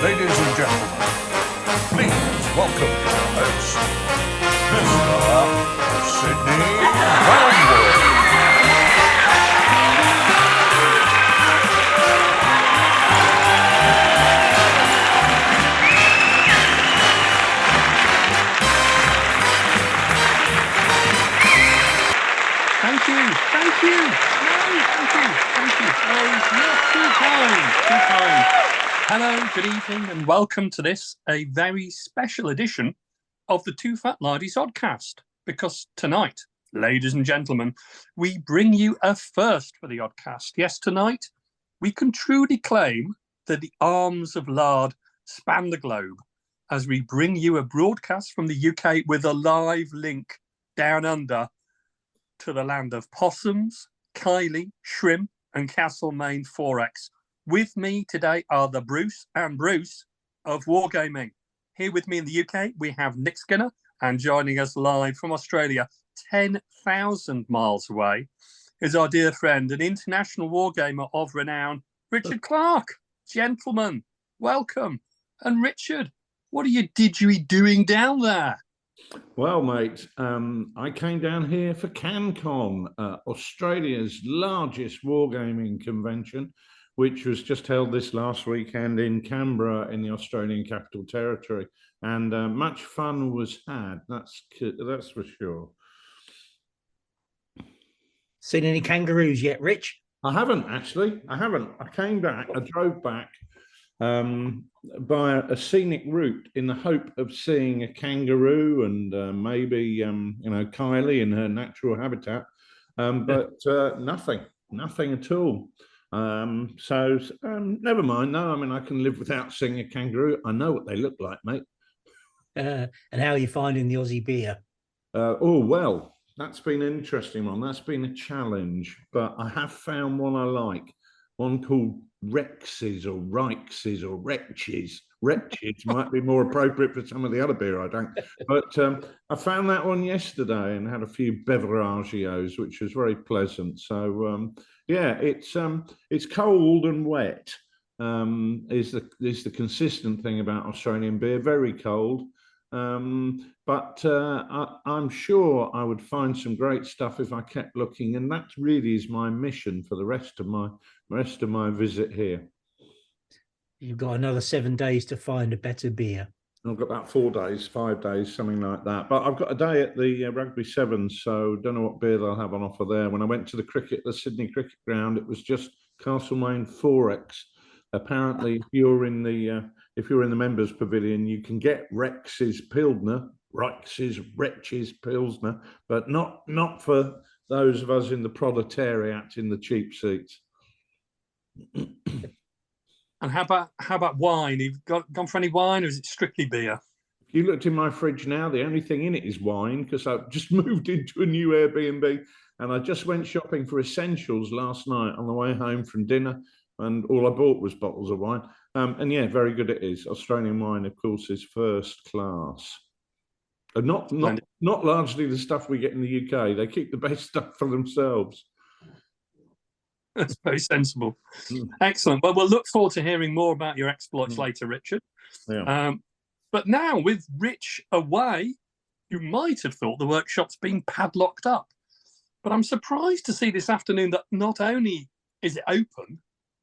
Ladies and gentlemen, please welcome your host, Mr. Sydney Brownwood. Thank you. No, thank you. Oh, you're too kind. Hello, good evening, and welcome to this, a very special edition of the TooFatLardies Oddcast. Because tonight, ladies and gentlemen, we bring you a first for the Oddcast. Yes, tonight, we can truly claim that the arms of lard span the globe as we bring you a broadcast from the UK with a live link down under to the land of possums, Kylie, shrimp, and Castlemaine 4X. With me today are the Bruce and Bruce of Wargaming. Here with me in the UK, we have Nick Skinner, and joining us live from Australia, 10,000 miles away, is our dear friend and international wargamer of renown, Richard Clark. Gentlemen, welcome. And Richard, what are you doing down there? Well, mate, I came down here for Cancon, Australia's largest wargaming convention, which was just held this last weekend in Canberra in the Australian Capital Territory. And much fun was had, that's for sure. Seen any kangaroos yet, Rich? I haven't, actually. I came back, I drove back by a scenic route in the hope of seeing a kangaroo and maybe, Kylie in her natural habitat, but nothing at all. So never mind. No, I mean, I can live without seeing a kangaroo. I know what they look like, mate. And how are you finding the Aussie beer? Well, that's been an interesting one. That's been a challenge, but I have found one I like. One called Rexes or Rixes or Wretches. Wretches might be more appropriate for some of the other beer I drank. But I found that one yesterday and had a few beveragios, which was very pleasant. So yeah, it's cold and wet. Is the consistent thing about Australian beer. Very cold. But I'm sure I would find some great stuff if I kept looking, and that really is my mission for the rest of my visit here. You've got another 7 days to find a better beer. I've got about 4 days, 5 days, something like that. But I've got a day at the Rugby Sevens, so don't know what beer they'll have on offer there. When I went to the Sydney Cricket Ground, it was just Castlemaine 4X. Apparently, if you're in the members' pavilion, you can get Rex's Pilsner, Wretches Pilsner, but not for those of us in the proletariat in the cheap seats. And how about wine? You've gone for any wine, or is it strictly beer? If you looked in my fridge now, the only thing in it is wine, because I've just moved into a new Airbnb, and I just went shopping for essentials last night on the way home from dinner, and all I bought was bottles of wine. And yeah, very good it is. Australian wine, of course, is first class. And not largely the stuff we get in the UK. They keep the best stuff for themselves. That's very sensible. Excellent. Well, we'll look forward to hearing more about your exploits later, Richard. Yeah. But now, with Rich away, you might have thought the workshop's been padlocked up. But I'm surprised to see this afternoon that not only is it open,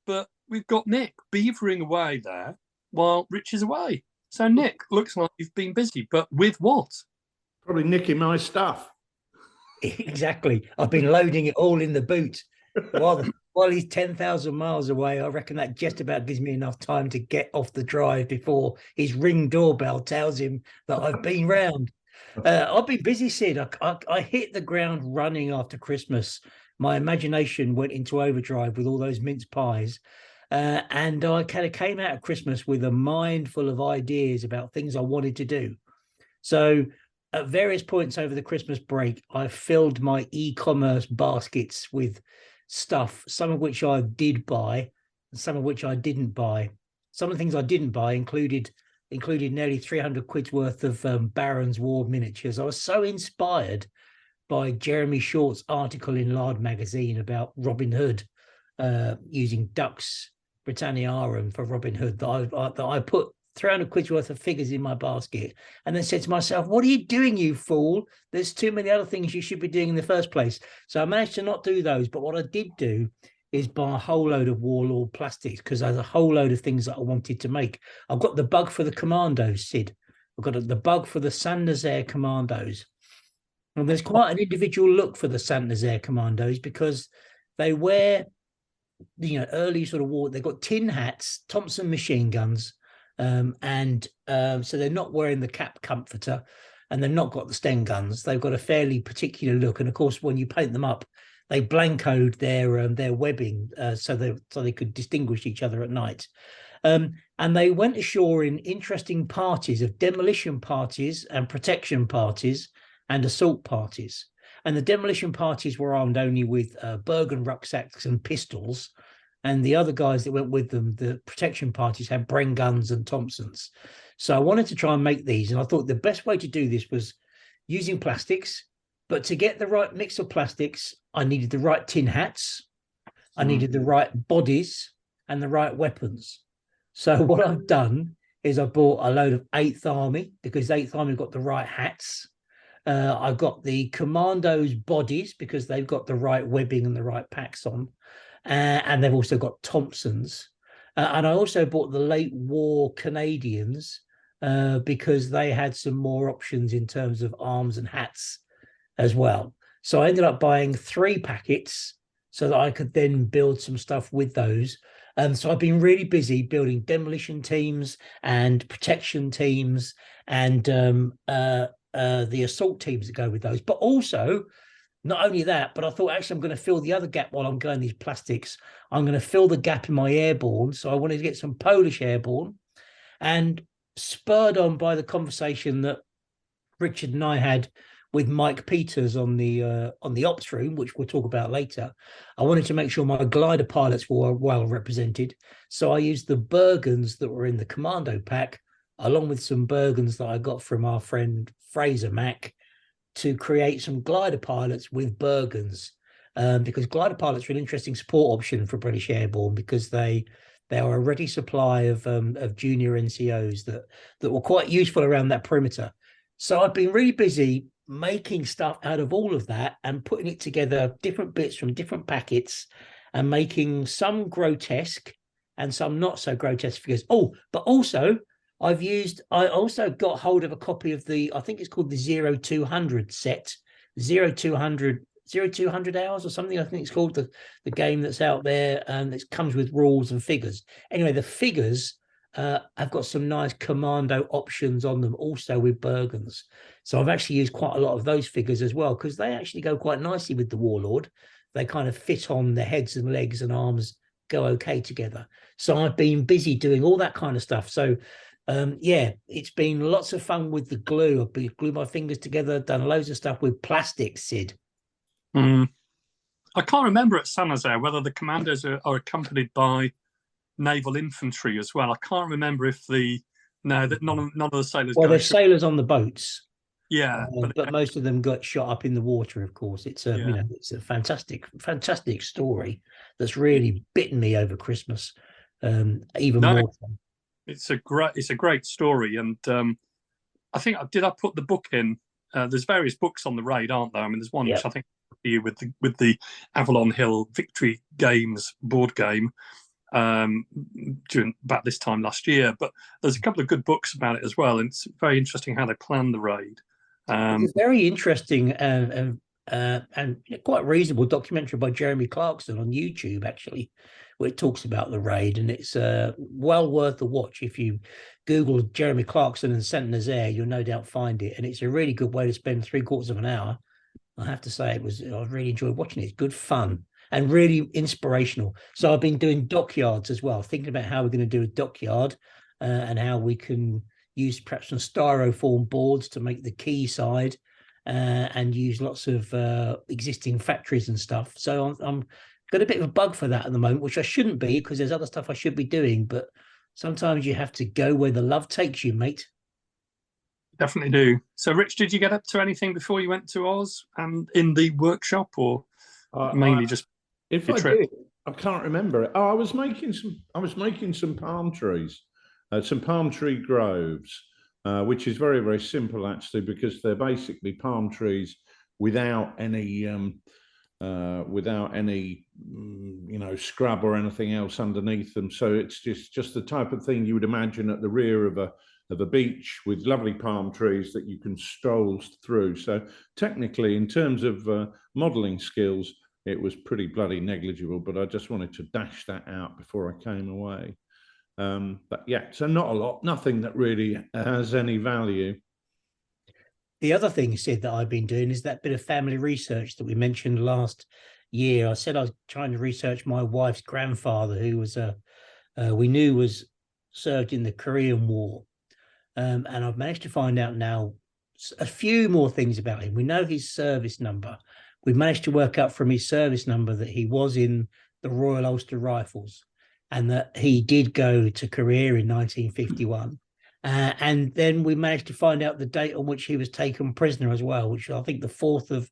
but we've got Nick beavering away there while Rich is away. So, Nick, looks like you've been busy, but with what? Probably nicking my stuff. Exactly. I've been loading it all in the boot. While he's 10,000 miles away, I reckon that just about gives me enough time to get off the drive before his ring doorbell tells him that I've been round. I've been busy, Sid. I hit the ground running after Christmas. My imagination went into overdrive with all those mince pies. And I kind of came out of Christmas with a mind full of ideas about things I wanted to do. So at various points over the Christmas break, I filled my e-commerce baskets with stuff, some of which I did buy and some of which I didn't buy. Some of the things I didn't buy included nearly 300 quid's worth of Baron's War miniatures. I was so inspired by Jeremy Short's article in Lard magazine about Robin Hood using ducks Britanniarum for Robin Hood that I put 300 quid's worth of figures in my basket, and then said to myself, what are you doing, you fool? There's too many other things you should be doing in the first place. So I managed to not do those. But what I did do is buy a whole load of Warlord plastics, because there's a whole load of things that I wanted to make. I've got the bug for the Commandos, Sid. I've got the bug for the Saint Nazaire Commandos. And there's quite an individual look for the Saint Nazaire Commandos, because they wear, early sort of war. They've got tin hats, Thompson machine guns, so they're not wearing the cap comforter, and they've not got the Sten guns. They've got a fairly particular look, and of course, when you paint them up, they blancoed their webbing so they could distinguish each other at night. And they went ashore in interesting parties of demolition parties and protection parties and assault parties. And the demolition parties were armed only with Bergen rucksacks and pistols. And the other guys that went with them, the protection parties, had Bren guns and Thompsons. So I wanted to try and make these. And I thought the best way to do this was using plastics. But to get the right mix of plastics, I needed the right tin hats. I needed the right bodies and the right weapons. So what I've done is I bought a load of 8th Army, because 8th Army got the right hats. I've got the Commandos bodies, because they've got the right webbing and the right packs on. And they've also got Thompsons. And I also bought the late war Canadians, because they had some more options in terms of arms and hats as well. So I ended up buying 3 packets so that I could then build some stuff with those. So I've been really busy building demolition teams and protection teams and the assault teams that go with those. But also, not only that, but I thought, actually, I'm going to fill the other gap while I'm going these plastics. I'm going to fill the gap in my airborne. So I wanted to get some Polish airborne, and spurred on by the conversation that Richard and I had with Mike Peters on the ops room, which we'll talk about later. I wanted to make sure my glider pilots were well represented. So I used the Bergens that were in the Commando pack, along with some Bergens that I got from our friend Fraser Mack, to create some glider pilots with Bergens, because glider pilots are an interesting support option for British Airborne, because they are a ready supply of junior NCOs that were quite useful around that perimeter. So I've been really busy making stuff out of all of that and putting it together, different bits from different packets, and making some grotesque and some not so grotesque figures. Oh, but also I also got hold of a copy of I think it's called the 0200 set, 0200 hours or something. I think it's called the game that's out there, and it comes with rules and figures. Anyway, the figures have got some nice commando options on them, also with Bergens. So I've actually used quite a lot of those figures as well, because they actually go quite nicely with the Warlord. They kind of fit on the heads and legs and arms, go okay together. So I've been busy doing all that kind of stuff. So it's been lots of fun with the glue. I've glued my fingers together, done loads of stuff with plastic, Sid. I can't remember at Saint Nazaire whether the commandos are accompanied by naval infantry as well. I can't remember if none of the sailors. Well, there's sailors on the boats. Yeah, but most of them got shot up in the water. Of course, it's it's a fantastic story that's really bitten me over Christmas. Even more. It's a great story, and I think I put the book in. There's various books on the raid, aren't there? I mean, there's one which I think with the Avalon Hill Victory Games board game during about this time last year. But there's a couple of good books about it as well, and it's very interesting how they plan the raid. It's a very interesting and quite reasonable documentary by Jeremy Clarkson on YouTube, actually, where it talks about the raid, and it's well worth a watch. If you Google Jeremy Clarkson and Saint Nazaire, you'll no doubt find it, and it's a really good way to spend 3/4 of an hour. I have to say, I really enjoyed watching it. It's good fun and really inspirational. So I've been doing dockyards as well, thinking about how we're going to do a dockyard and how we can use perhaps some styrofoam boards to make the quay side and use lots of existing factories and stuff. So I'm got a bit of a bug for that at the moment, which I shouldn't be, because there's other stuff I should be doing. But sometimes you have to go where the love takes you, mate. Definitely do. So, Rich, did you get up to anything before you went to Oz and in the workshop, or mainly just if your I trip? I can't remember it. Oh, I was making some palm trees, some palm tree groves, which is very, very simple actually, because they're basically palm trees without any scrub or anything else underneath them. So it's just the type of thing you would imagine at the rear of a beach with lovely palm trees that you can stroll through. So technically, in terms of modeling skills, it was pretty bloody negligible, but I just wanted to dash that out before I came away. But yeah, so not a lot, nothing that really has any value. The other thing, Sid, that I've been doing is that bit of family research that we mentioned last year. I said I was trying to research my wife's grandfather, who was we knew was served in the Korean War. And I've managed to find out now a few more things about him. We know his service number. We've managed to work out from his service number that he was in the Royal Ulster Rifles and that he did go to Korea in 1951. And then we managed to find out the date on which he was taken prisoner as well, which I think the 4th of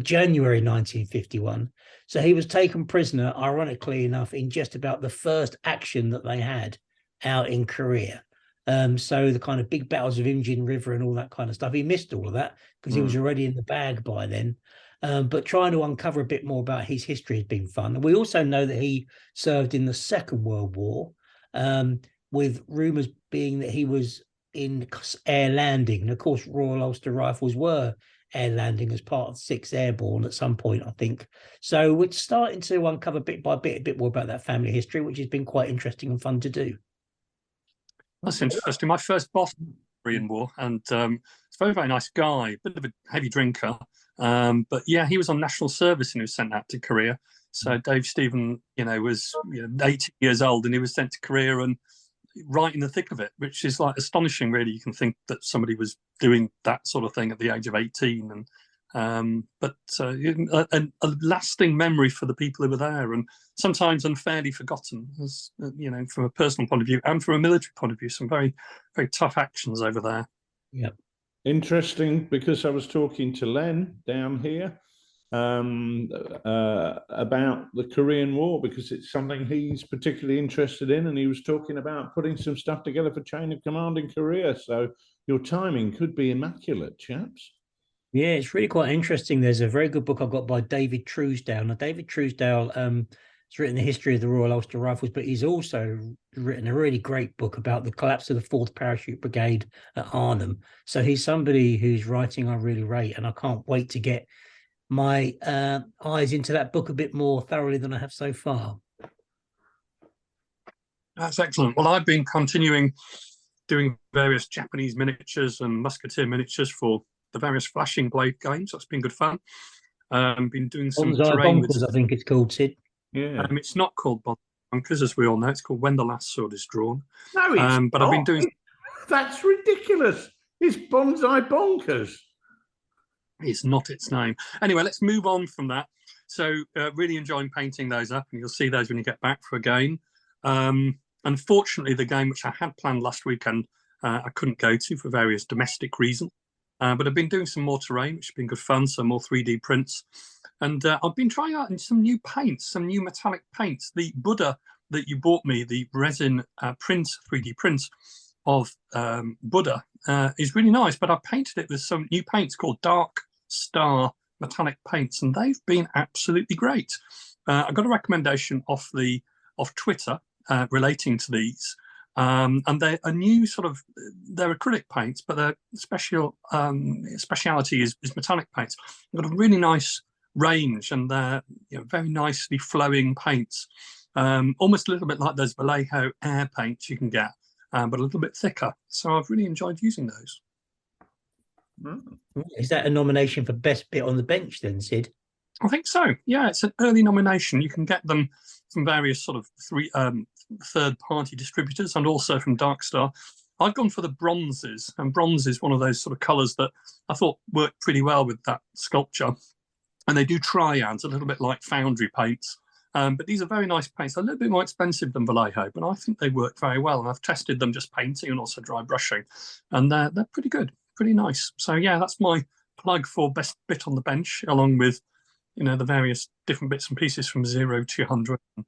January 1951. So he was taken prisoner, ironically enough, in just about the first action that they had out in Korea. So the kind of big battles of Imjin River and all that kind of stuff, he missed all of that because he was already in the bag by then. But trying to uncover a bit more about his history has been fun. And we also know that he served in the Second World War, with rumours being that he was in air landing. And of course, Royal Ulster Rifles were air landing as part of 6th Airborne at some point, I think. So we're starting to uncover bit by bit a bit more about that family history, which has been quite interesting and fun to do. That's interesting. My first boss in the Korean War, and it's a very, very nice guy, bit of a heavy drinker. But yeah, he was on national service and he was sent out to Korea. So Dave Stephen, was 80 years old and he was sent to Korea and right in the thick of it, which is like astonishing, really. You can think that somebody was doing that sort of thing at the age of 18. But a lasting memory for the people who were there, and sometimes unfairly forgotten, as from a personal point of view and from a military point of view. Some very, very tough actions over there. Yeah. Interesting, because I was talking to Len down here about the Korean War, because it's something he's particularly interested in, and he was talking about putting some stuff together for Chain of Command in Korea. So your timing could be immaculate, chaps. Yeah, it's really quite interesting. There's a very good book I've got by David Truesdale. Now, David Truesdale has written the history of the Royal Ulster Rifles, but he's also written a really great book about the collapse of the 4th Parachute Brigade at Arnhem. So he's somebody whose writing I really rate, and I can't wait to get my eyes into that book a bit more thoroughly than I have so far. That's excellent. Well, I've been continuing doing various Japanese miniatures and musketeer miniatures for the various Flashing Blade games. That's been good fun. Been doing some terrain Bonkers, I think it's called, Sid. Yeah. It's not called Bonkers, as we all know. It's called When the Last Sword is Drawn. No, it's but not. I've been doing. That's ridiculous. It's Bonsai Bonkers. It's not its name. Anyway, let's move on from that. So really enjoying painting those up, and you'll see those when you get back for a game. Unfortunately, the game which I had planned last weekend, I couldn't go to for various domestic reasons. But I've been doing some more terrain, which has been good fun, some more 3D prints. And I've been trying out some new paints, some new metallic paints. The Buddha that you bought me, the resin print, 3D print of Buddha, is really nice, but I painted it with some new paints called Dark Star metallic paints, and they've been absolutely great. I got a recommendation off Twitter relating to these. And they're a new they're acrylic paints, but their speciality is metallic paints. They've got a really nice range, and they're very nicely flowing paints, almost a little bit like those Vallejo air paints you can get, but a little bit thicker. So I've really enjoyed using those. Is that a nomination for best bit on the bench then, Sid? I think so. Yeah, it's an early nomination. You can get them from various third-party distributors and also from Darkstar. I've gone for the bronzes, and bronze is one of those sort of colours that I thought worked pretty well with that sculpture. And they do triads, a little bit like foundry paints. But these are very nice paints, a little bit more expensive than Vallejo, but I think they work very well. And I've tested them just painting and also dry brushing, and they're pretty good, pretty nice. So yeah, that's my plug for best bit on the bench, along with the various different bits and pieces from 0 to 100, and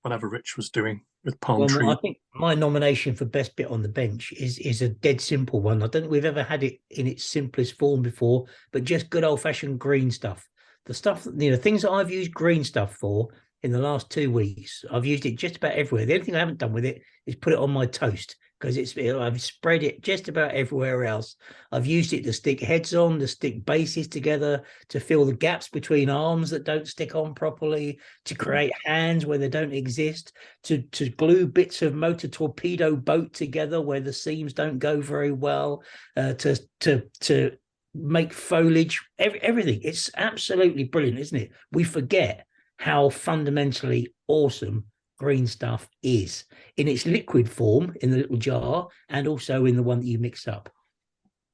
whatever Rich was doing with palm tree. I think my nomination for best bit on the bench is a dead simple one. I don't think we've ever had it in its simplest form before, but just good old fashioned green stuff. The stuff, things that I've used green stuff for in the last 2 weeks, I've used it just about everywhere. The only thing I haven't done with it is put it on my toast, because I've spread it just about everywhere else. I've used it to stick heads on, to stick bases together, to fill the gaps between arms that don't stick on properly, to create hands where they don't exist, to glue bits of motor torpedo boat together where the seams don't go very well, to make foliage, everything. It's absolutely brilliant, isn't it? We forget how fundamentally awesome green stuff is in its liquid form in the little jar, and also in the one that you mix up.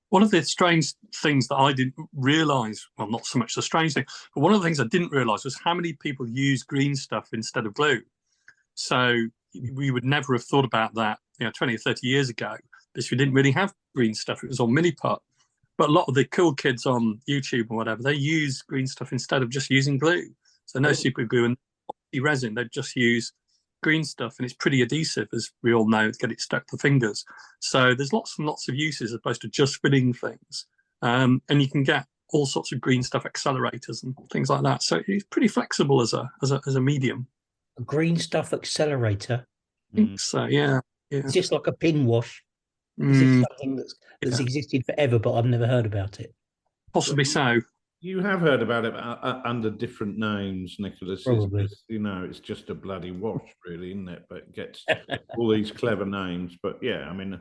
One of the strange things that I didn't realise, well, not so much the strange thing, but one of the things I didn't realise was how many people use green stuff instead of glue. So we would never have thought about that 20 or 30 years ago, because we didn't really have green stuff. It was all mini-pot. But a lot of the cool kids on YouTube or whatever, they use green stuff instead of just using glue. So no super glue and resin, they just use green stuff, and it's pretty adhesive, as we all know, to get it stuck to the fingers. So there's lots and lots of uses as opposed to just filling things. And you can get all sorts of green stuff accelerators and things like that. So it's pretty flexible as a medium. A green stuff accelerator? I think so, yeah. It's just like a pin wash. Is it something that's existed forever, but I've never heard about it? Possibly so. You have heard about it under different names, Nicholas. Probably. It's just a bloody wash, really, isn't it? But it gets all these clever names. But yeah, I mean,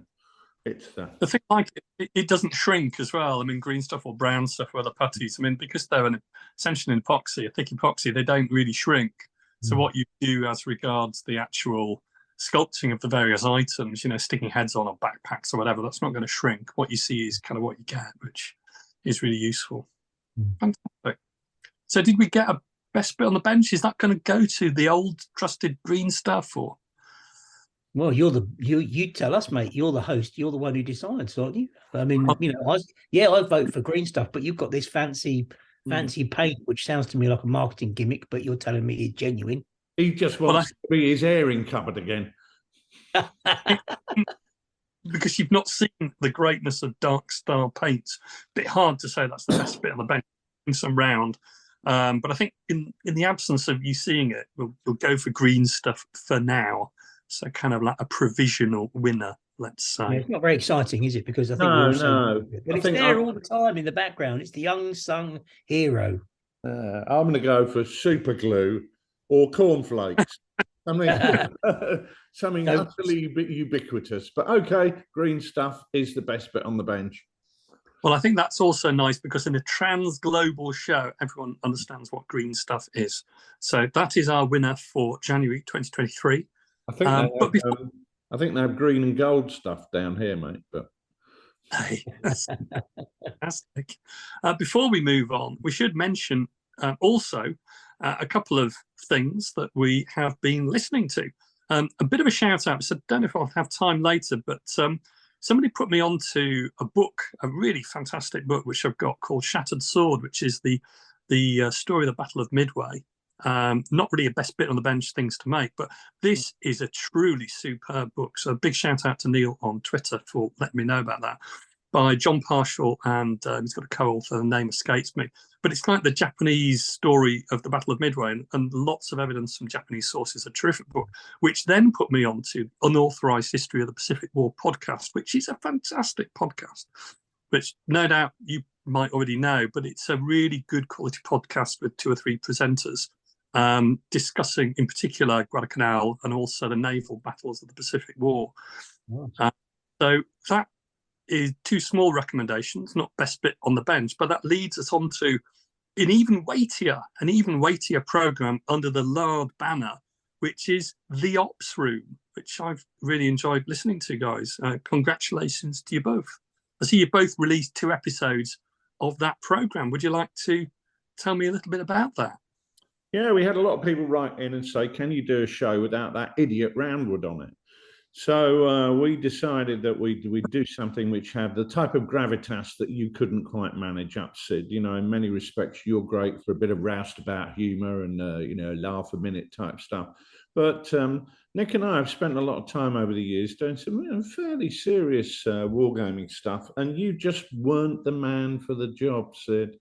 it's the thing, like it doesn't shrink as well. I mean, green stuff or brown stuff or other putties, I mean, because they're essentially an epoxy, a thick epoxy, they don't really shrink. So what you do as regards the actual sculpting of the various items, sticking heads on or backpacks or whatever, that's not going to shrink. What you see is kind of what you get, which is really useful. Fantastic. So did we get a best bit on the bench? Is that going to go to the old trusted green stuff, or? Well, you tell us, mate. You're the host. You're the one who decides, aren't you? I mean, I vote for green stuff, but you've got this fancy paint, which sounds to me like a marketing gimmick, but you're telling me it's genuine. He just wants to be his airing cupboard again. Because you've not seen the greatness of Dark Star paints. A bit hard to say that's the best bit on the bench in some round. But I think in the absence of you seeing it, we'll go for green stuff for now. So kind of like a provisional winner, let's say. Yeah, it's not very exciting, is it? Because I think but it's there all the time in the background. It's the unsung hero. I'm going to go for super glue or cornflakes. I mean, something utterly ubiquitous. But okay, green stuff is the best bit on the bench. Well, I think that's also nice because in a trans-global show, everyone understands what green stuff is. So that is our winner for January 2023. I think they have green and gold stuff down here, mate. But hey, that's fantastic. Before we move on, we should mention also a couple of things that we have been listening to. A bit of a shout out. So I don't know if I'll have time later, but somebody put me onto a book, a really fantastic book, which I've got called Shattered Sword, which is the story of the Battle of Midway. Not really a best bit on the bench things to make, but this is a truly superb book. So a big shout out to Neil on Twitter for letting me know about that. By John Parshall, and he's got a co-author, the name escapes me. But it's like the Japanese story of the Battle of Midway, and lots of evidence from Japanese sources. A terrific book, which then put me on to Unauthorized History of the Pacific War podcast, which is a fantastic podcast, which no doubt you might already know, but it's a really good quality podcast with 2 or 3 presenters discussing, in particular, Guadalcanal and also the naval battles of the Pacific War. So that is 2 small recommendations, not best bit on the bench, but that leads us on to an even weightier program under the Lard banner, which is The Ops Room, which I've really enjoyed listening to, guys. Congratulations to you both. I see you both released 2 episodes of that program. Would you like to tell me a little bit about that? Yeah, we had a lot of people write in and say, can you do a show without that idiot Roundwood on it? So we decided that we'd do something which had the type of gravitas that you couldn't quite manage up, Sid. You know, in many respects, you're great for a bit of roustabout humour and, you know, laugh a minute type stuff. But Nick and I have spent a lot of time over the years doing some, you know, fairly serious wargaming stuff, and you just weren't the man for the job, Sid.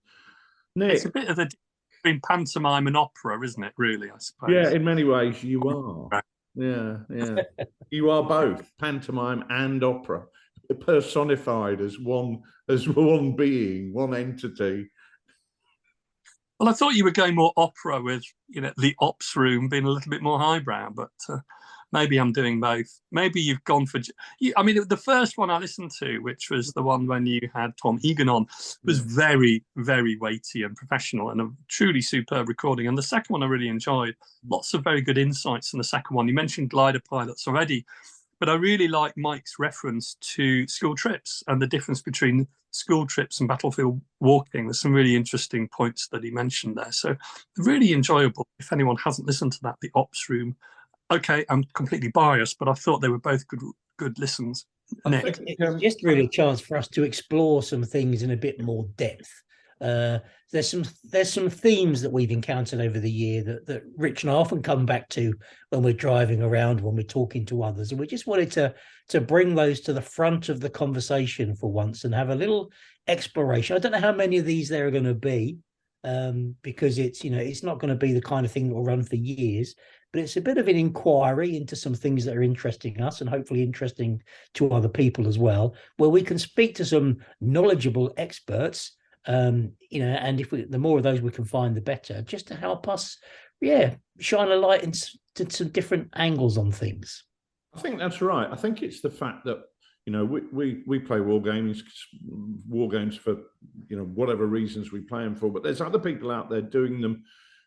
Nick, It's a bit of the between pantomime and opera, isn't it? Really, I suppose. yeah, in many ways you are. Yeah, yeah. You are both pantomime and opera, personified as one being, one entity. Well, I thought you were going more opera with, you know, the ops room being a little bit more highbrow, but maybe I'm doing both. Maybe you've gone for. I mean, the first one I listened to, which was the one when you had Tom Egan on, was very, very weighty and professional and a truly superb recording. And the second one I really enjoyed. Lots of very good insights in the second one. You mentioned glider pilots already, but I really like Mike's reference to school trips and the difference between school trips and battlefield walking. There's some really interesting points that he mentioned there. So really enjoyable. If anyone hasn't listened to that, the ops room. Okay, I'm completely biased, but I thought they were both good listens. Nick. It's just really a chance for us to explore some things in a bit more depth. There's some themes that we've encountered over the year that Rich and I often come back to when we're driving around, when we're talking to others, and we just wanted to bring those to the front of the conversation for once and have a little exploration. I don't know how many of these there are going to be, because it's, you know, it's not going to be the kind of thing that will run for years, but it's a bit of an inquiry into some things that are interesting us and hopefully interesting to other people as well, where we can speak to some knowledgeable experts. You know, and if the more of those we can find, the better, just to help us, shine a light into some different angles on things. I think that's right. I think it's the fact that, you know, we play war games for, you know, whatever reasons we play them for, but there's other people out there doing them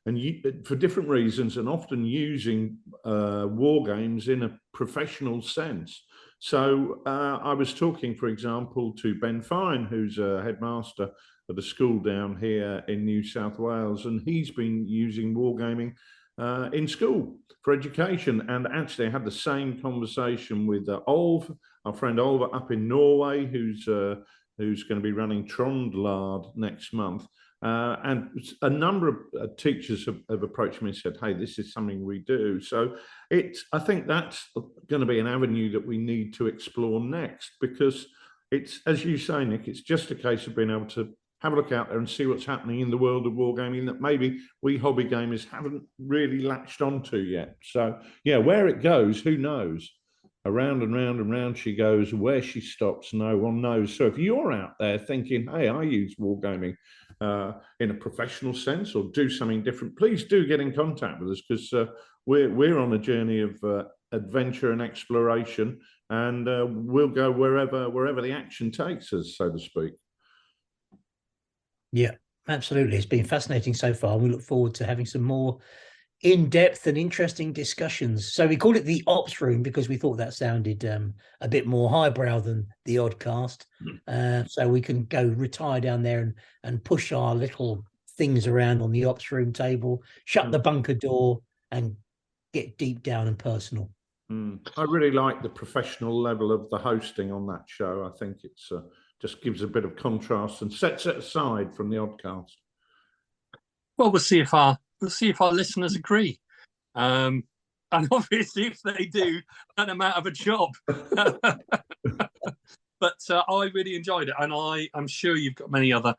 and for different reasons, and often using war games in a professional sense. So I was talking, for example, to Ben Fine, who's a headmaster at a school down here in New South Wales, and he's been using wargaming in school for education. And actually, I had the same conversation with Olve, our friend Olve up in Norway, who's going to be running TooFatLardies next month. And a number of teachers have approached me and said, hey, this is something we do. So I think that's going to be an avenue that we need to explore next, because it's, as you say, Nick, it's just a case of being able to have a look out there and see what's happening in the world of wargaming that maybe we hobby gamers haven't really latched onto yet. So, yeah, where it goes, who knows? Around and round and round she goes. Where she stops, no one knows. So if you're out there thinking, hey, I use wargaming in a professional sense or do something different, please do get in contact with us, because we're on a journey of adventure and exploration, and we'll go wherever the action takes us, so to speak. Yeah, absolutely. It's been fascinating so far. We look forward to having some more in-depth and interesting discussions. So we called it the ops room because we thought that sounded a bit more highbrow than the Oddcast. So we can go retire down there and push our little things around on the ops room table, shut the bunker door, and get deep down and personal. I really like the professional level of the hosting on that show. I think it's just gives a bit of contrast and sets it aside from the Oddcast. Well, we'll see if our listeners agree, and obviously if they do, then I'm out of a job. But I really enjoyed it, and I'm sure you've got many other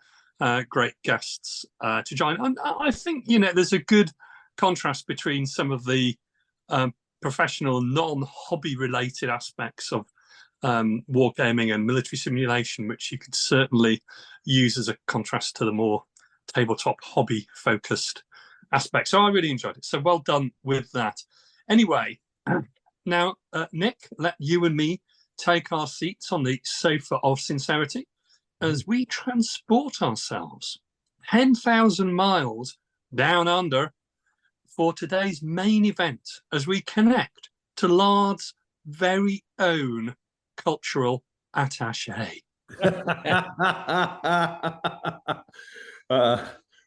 great guests to join. And I think, you know, there's a good contrast between some of the professional, non-hobby related aspects of wargaming and military simulation, which you could certainly use as a contrast to the more tabletop hobby focused aspect. So I really enjoyed it. So well done with that. Anyway, now, Nick, let you and me take our seats on the sofa of sincerity as we transport ourselves 10,000 miles down under for today's main event, as we connect to Lard's very own cultural attaché.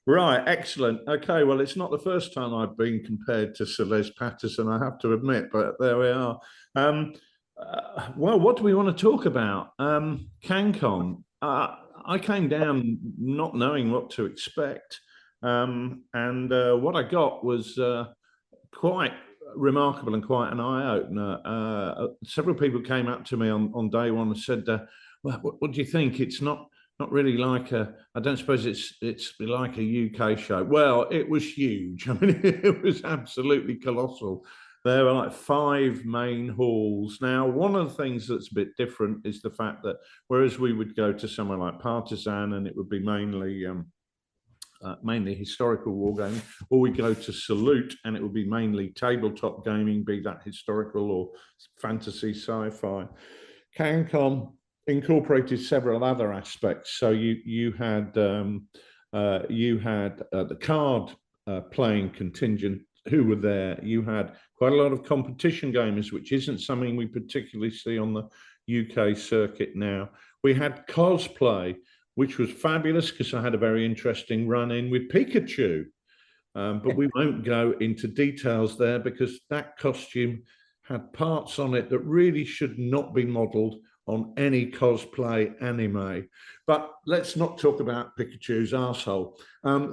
Right, excellent. Okay, well, it's not the first time I've been compared to Sir Les Patterson, I have to admit, but there we are. Well, what do we want to talk about? Cancon. I came down not knowing what to expect, and what I got was quite remarkable and quite an eye opener. Several people came up to me on day one and said, "Well, what do you think? It's not really like I don't suppose it's like a UK show." Well, it was huge. I mean, it was absolutely colossal. There were like 5 main halls. Now, one of the things that's a bit different is the fact that whereas we would go to somewhere like Partisan and it would be mainly historical wargaming, or we go to Salute and it would be mainly tabletop gaming, be that historical or fantasy, sci-fi. Cancon incorporated several other aspects. So you had the card playing contingent who were there. You had quite a lot of competition gamers, which isn't something we particularly see on the UK circuit now. We had cosplay, which was fabulous because I had a very interesting run-in with Pikachu. But we won't go into details there because that costume had parts on it that really should not be modelled on any cosplay anime. But let's not talk about Pikachu's arsehole.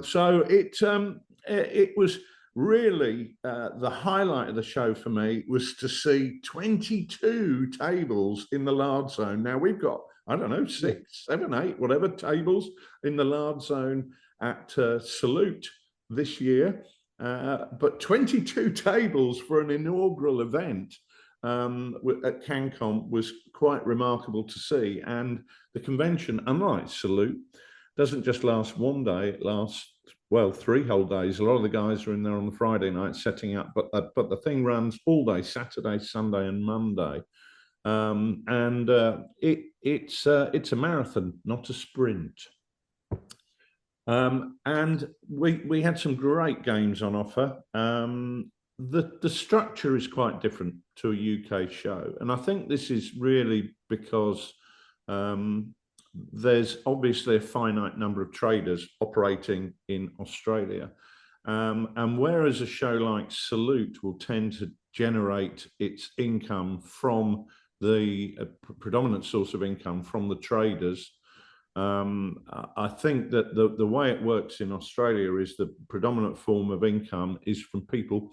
So it was really the highlight of the show for me was to see 22 tables in the large zone. Now we've got, I don't know, 6, 7, 8, whatever tables in the large zone at Salute this year. But 22 tables for an inaugural event at Cancon was quite remarkable to see. And the convention, unlike Salute, doesn't just last one day, it lasts, well, 3 whole days. A lot of the guys are in there on the Friday night setting up, but the thing runs all day, Saturday, Sunday, and Monday. It's a marathon, not a sprint. And we had some great games on offer. The structure is quite different to a UK show, and I think this is really because there's obviously a finite number of traders operating in Australia. And whereas a show like Salute will tend to generate its income from the predominant source of income from the traders, I think that the way it works in Australia is the predominant form of income is from people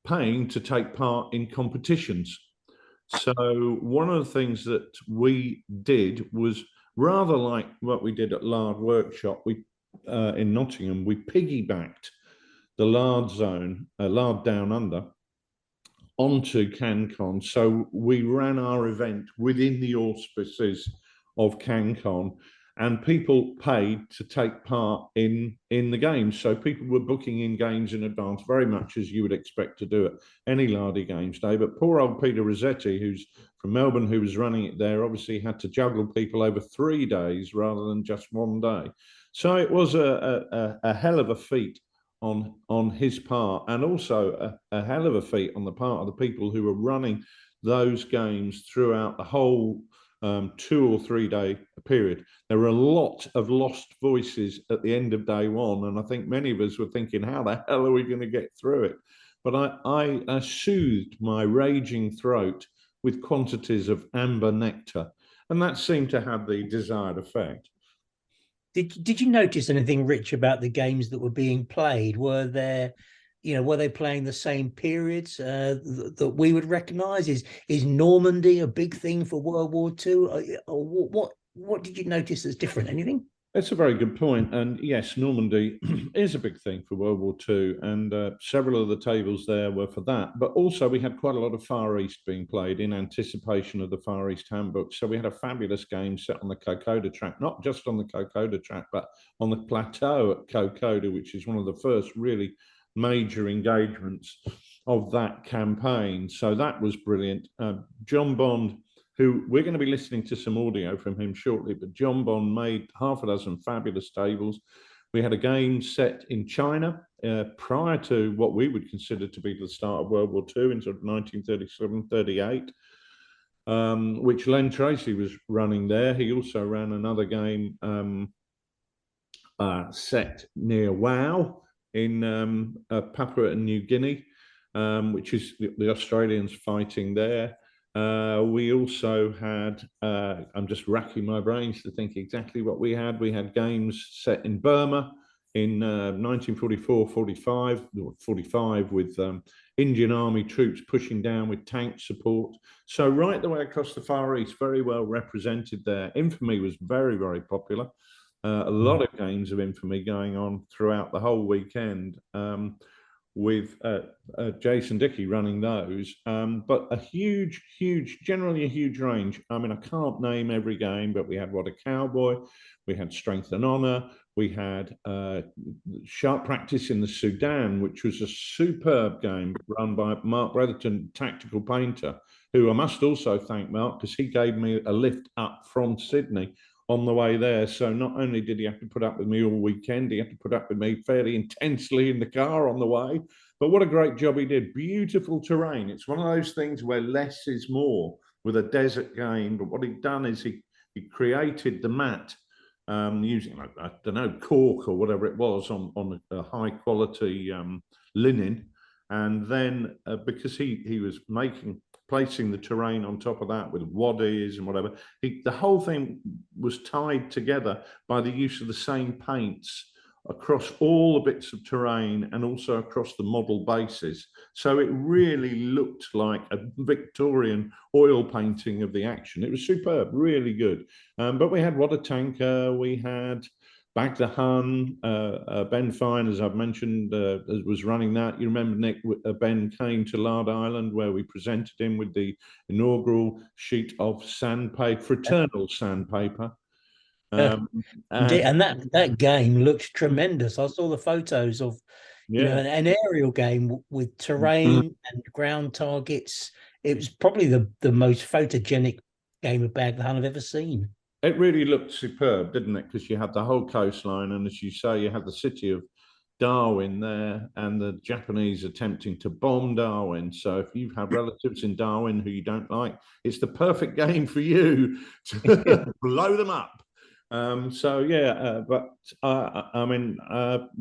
paying to take part in competitions. So one of the things that we did was rather like what we did at Lard Workshop in Nottingham, we piggybacked the Lard Zone, Lard Down Under, onto Cancon. So we ran our event within the auspices of Cancon, and people paid to take part in the games. So people were booking in games in advance, very much as you would expect to do at any Lardy Games Day. But poor old Peter Rossetti, who's from Melbourne, who was running it there, obviously had to juggle people over 3 days rather than just one day. So it was a hell of a feat on his part, and also a hell of a feat on the part of the people who were running those games throughout the whole 2 or 3 day period. There were a lot of lost voices at the end of day one, and I think many of us were thinking, how the hell are we going to get through it? But I soothed my raging throat with quantities of amber nectar, and that seemed to have the desired effect. Did you notice anything, Rich, about the games that were being played? Were they playing the same periods that we would recognise? Is Normandy a big thing for World War II? Or what did you notice that's different? Anything? That's a very good point. And yes, Normandy is a big thing for World War II, and several of the tables there were for that. But also we had quite a lot of Far East being played in anticipation of the Far East Handbook. So we had a fabulous game set on the Kokoda track, not just on the Kokoda track, but on the plateau at Kokoda, which is one of the first really major engagements of that campaign. So that was brilliant. John Bond, who we're going to be listening to some audio from him shortly, but John Bond made 6 fabulous tables. We had a game set in China prior to what we would consider to be the start of World War II in sort of 1937-38, which Len Tracy was running there. He also ran another game set near Wau in Papua New Guinea, which is the Australians fighting there. We also had, I'm just racking my brains to think exactly what we had. We had games set in Burma in 1944, 45, or 45 with Indian Army troops pushing down with tank support. So right the way across the Far East, very well represented there. Infamy was very, very popular. A lot of games of Infamy going on throughout the whole weekend. With Jason Dickey running those, but a huge, generally a huge range. I mean, I can't name every game, but we had What a Cowboy, we had Strength and Honor, we had Sharp Practice in the Sudan, which was a superb game run by Mark Bretherton, tactical painter, who I must also thank Mark because he gave me a lift up from Sydney on the way there. So not only did he have to put up with me all weekend, he had to put up with me fairly intensely in the car on the way. But what a great job he did. Beautiful terrain. It's one of those things where less is more with a desert game. But what he'd done is he created the mat using, I don't know, cork or whatever it was on a high quality linen. And then because he was placing the terrain on top of that with waddies and whatever, the whole thing was tied together by the use of the same paints across all the bits of terrain and also across the model bases. So it really looked like a Victorian oil painting of the action. It was superb, really good. But we had What a Tanker, we had Bag the Hun, Ben Fine, as I've mentioned, was running that. You remember, Nick, Ben came to Lard Island where we presented him with the inaugural sheet of sandpaper, fraternal sandpaper. And that game looks tremendous. I saw the photos of an aerial game with terrain and ground targets. It was probably the most photogenic game of Bag the Hun I've ever seen. It really looked superb, didn't it? Because you had the whole coastline, and as you say, you had the city of Darwin there, and the Japanese attempting to bomb Darwin. So if you have relatives in Darwin who you don't like, it's the perfect game for you to blow them up. But I mean,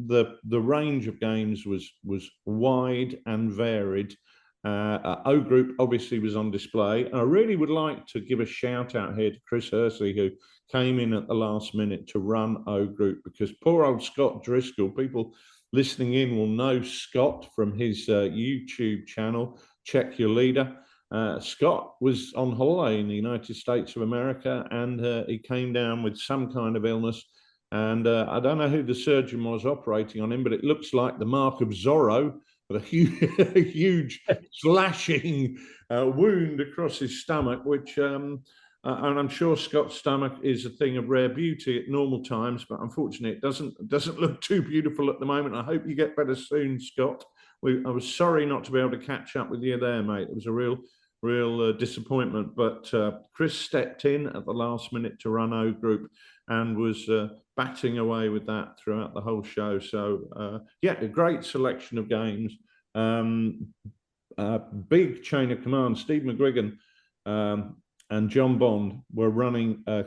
the range of games was wide and varied. O Group obviously was on display. And I really would like to give a shout out here to Chris Hersey, who came in at the last minute to run O Group, because poor old Scott Driscoll, people listening in will know Scott from his YouTube channel, Check Your Leader. Scott was on holiday in the United States of America, and he came down with some kind of illness. And I don't know who the surgeon was operating on him, but it looks like the mark of Zorro, with a huge slashing wound across his stomach, which, and I'm sure Scott's stomach is a thing of rare beauty at normal times, but unfortunately it doesn't look too beautiful at the moment. I hope you get better soon, Scott. I was sorry not to be able to catch up with you there, mate. It was a real disappointment, but Chris stepped in at the last minute to run O Group and was batting away with that throughout the whole show. So a great selection of games. Big chain of command. Steve McGuigan and John Bond were running a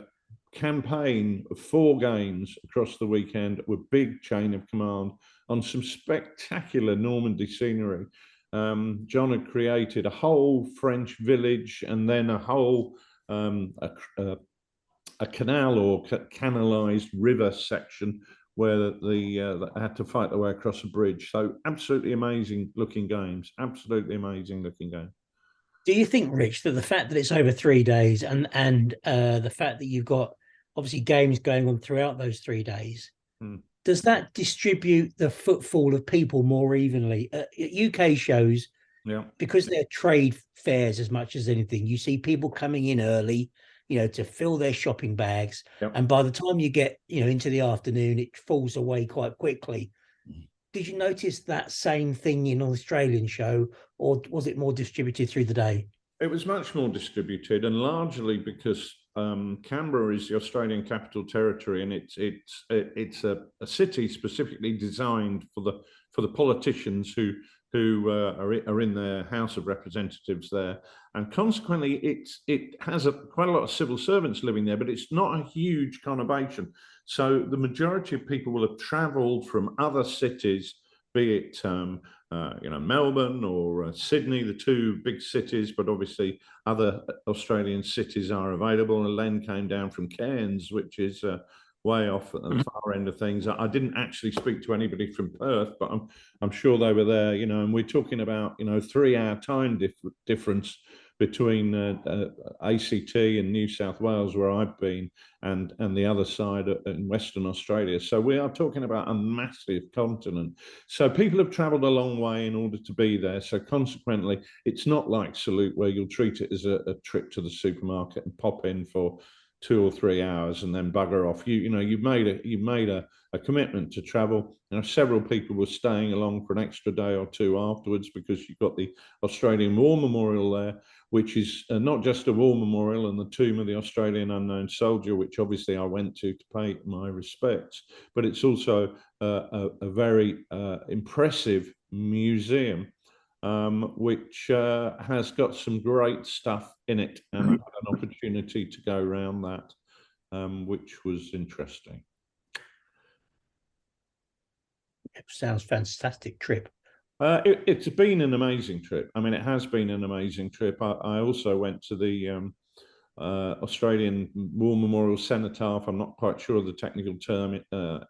campaign of 4 games across the weekend with big chain of command on some spectacular Normandy scenery. John had created a whole French village and then a whole a canal or canalized river section where they had to fight their way across a bridge. So absolutely amazing looking games. Absolutely amazing looking game. Do you think, Rich, that the fact that it's over 3 days and the fact that you've got obviously games going on throughout those 3 days, does that distribute the footfall of people more evenly? At UK shows, because they're trade fairs as much as anything, you see people coming in early, to fill their shopping bags. And by the time you get, into the afternoon, it falls away quite quickly. Did you notice that same thing in an Australian show, or was it more distributed through the day? It was much more distributed, and largely because Canberra is the Australian Capital Territory, and it's a city specifically designed for the politicians who are in their House of Representatives there, and consequently it has quite a lot of civil servants living there, but it's not a huge conurbation. So the majority of people will have travelled from other cities be it Melbourne or Sydney, the two big cities, but obviously other Australian cities are available. And Len came down from Cairns, which is way off at the far end of things. I didn't actually speak to anybody from Perth, but I'm sure they were there. And we're talking about 3-hour time difference between ACT and New South Wales, where I've been, and the other side in Western Australia. So we are talking about a massive continent. So people have travelled a long way in order to be there. So consequently, it's not like Salute, where you'll treat it as a trip to the supermarket and pop in for 2 or 3 hours and then bugger off. You've made a commitment to travel. Several people were staying along for an extra day or two afterwards, because you've got the Australian War Memorial there, which is not just a war memorial and the tomb of the Australian unknown soldier, which obviously I went to pay my respects, but it's also a very impressive museum, which has got some great stuff in it, and I had an opportunity to go around that, which was interesting. It sounds fantastic trip. It's been an amazing trip. I mean, it has been an amazing trip. I also went to the Australian War Memorial Cenotaph. I'm not quite sure of the technical term,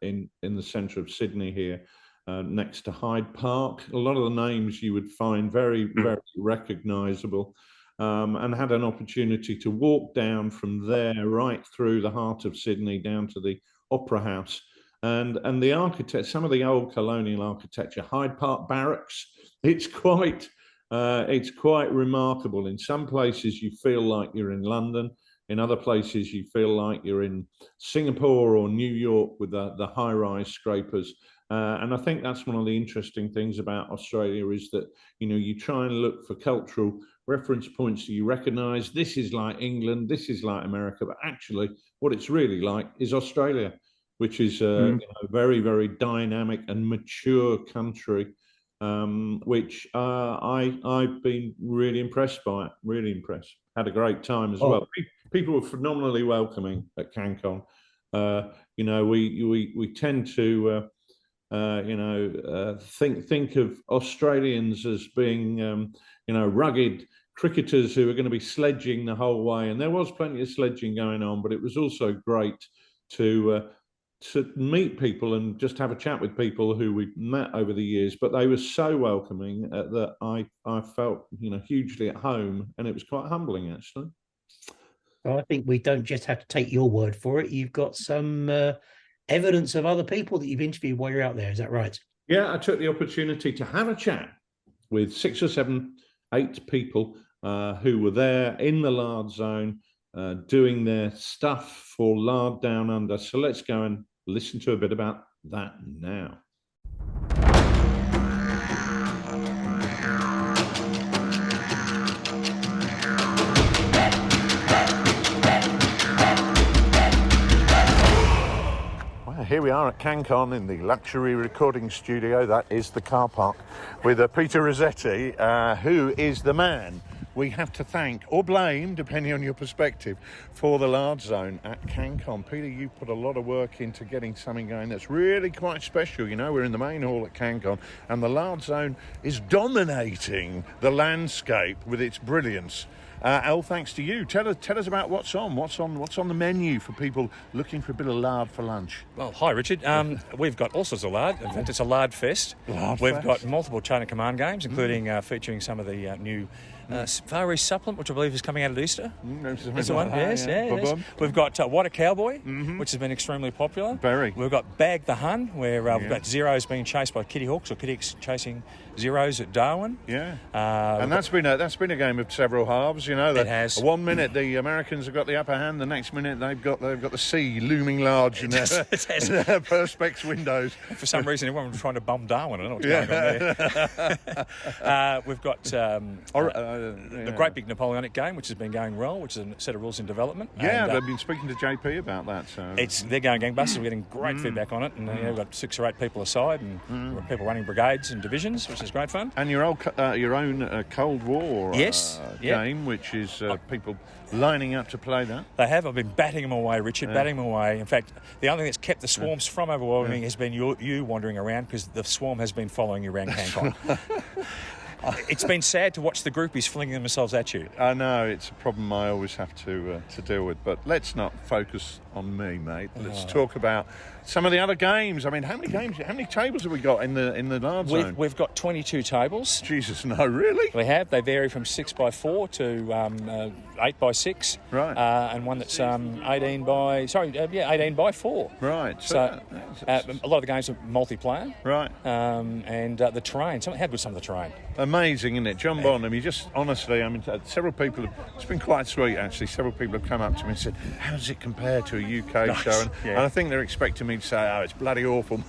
in the centre of Sydney here, next to Hyde Park. A lot of the names you would find very, very recognisable, and had an opportunity to walk down from there right through the heart of Sydney down to the Opera House. And the architect, some of the old colonial architecture, Hyde Park Barracks, it's quite remarkable. In some places you feel like you're in London. In other places you feel like you're in Singapore or New York with the high-rise scrapers. And I think that's one of the interesting things about Australia, is that, you try and look for cultural reference points that you recognise. This is like England, this is like America, but actually what it's really like is Australia, which is a very, very dynamic and mature country, which I've been really impressed by. Really impressed. Had a great time as well. People were phenomenally welcoming at Cancon. We tend to think of Australians as being rugged cricketers who are going to be sledging the whole way, and there was plenty of sledging going on, but it was also great to meet people and just have a chat with people who we've met over the years. But they were so welcoming that I felt hugely at home, and it was quite humbling, actually. Well, I think we don't just have to take your word for it. You've got some evidence of other people that you've interviewed while you're out there. Is that right? Yeah, I took the opportunity to have a chat with 6 or 7, 8 people who were there in the lard zone, doing their stuff for Lard Down Under. So let's go and listen to a bit about that now. Well, here we are at Cancon in the luxury recording studio. That is the car park, with Peter Rossetti, who is the man we have to thank, or blame, depending on your perspective, for the Lard Zone at Cancon. Peter, you put a lot of work into getting something going that's really quite special. We're in the main hall at Cancon, and the Lard Zone is dominating the landscape with its brilliance. Al, thanks to you. Tell us about what's on the menu for people looking for a bit of lard for lunch. Well, hi Richard. We've got all sorts of lard. In fact, it's a lard fest. We've got multiple chain of command games, including featuring some of the new Far East supplement, which I believe is coming out at Easter. That's the one. Yes. We've got What a Cowboy, which has been extremely popular. Very. We've got Bag the Hun, where we've got Zeros being chased by Kitty Hawks, or Kitty Hawks chasing Zeros at Darwin. Yeah. And that's been a game of several halves. It has. 1 minute the Americans have got the upper hand. The next minute they've got the sea looming large in their perspex windows. For some reason, everyone was trying to bum Darwin. I don't know what's going on there. We've got the Great Big Napoleonic Game, which has been going well, which is a set of rules in development. Yeah, they've been speaking to JP about that. So they're going gangbusters. We're getting great feedback on it, and we've got 6 or 8 people aside, and people running brigades and divisions, which is great fun. And your own Cold War game, which is people lining up to play that. They have. I've been batting them away, Richard, batting them away. In fact, the only thing that's kept the swarms from overwhelming has been you wandering around, because the swarm has been following you around Cancon. It's been sad to watch the groupies flinging themselves at you. I know, it's a problem I always have to deal with. But let's not focus on me, mate. Let's talk about some of the other games. I mean, how many tables have we got in the large zone? We've got 22 tables. Jesus, no, really? We have. They vary from 6x4 to 8x6. Right. And one that's 18 by 4. Right. So a lot of the games are multiplayer. Right. And the terrain. How good's some of the terrain? Amazing, isn't it? John Bonham, you just, honestly, I mean, several people, it's been quite sweet, actually. Several people have come up to me and said, how does it compare to a UK show? And I think they're expecting me to say, oh, it's bloody awful.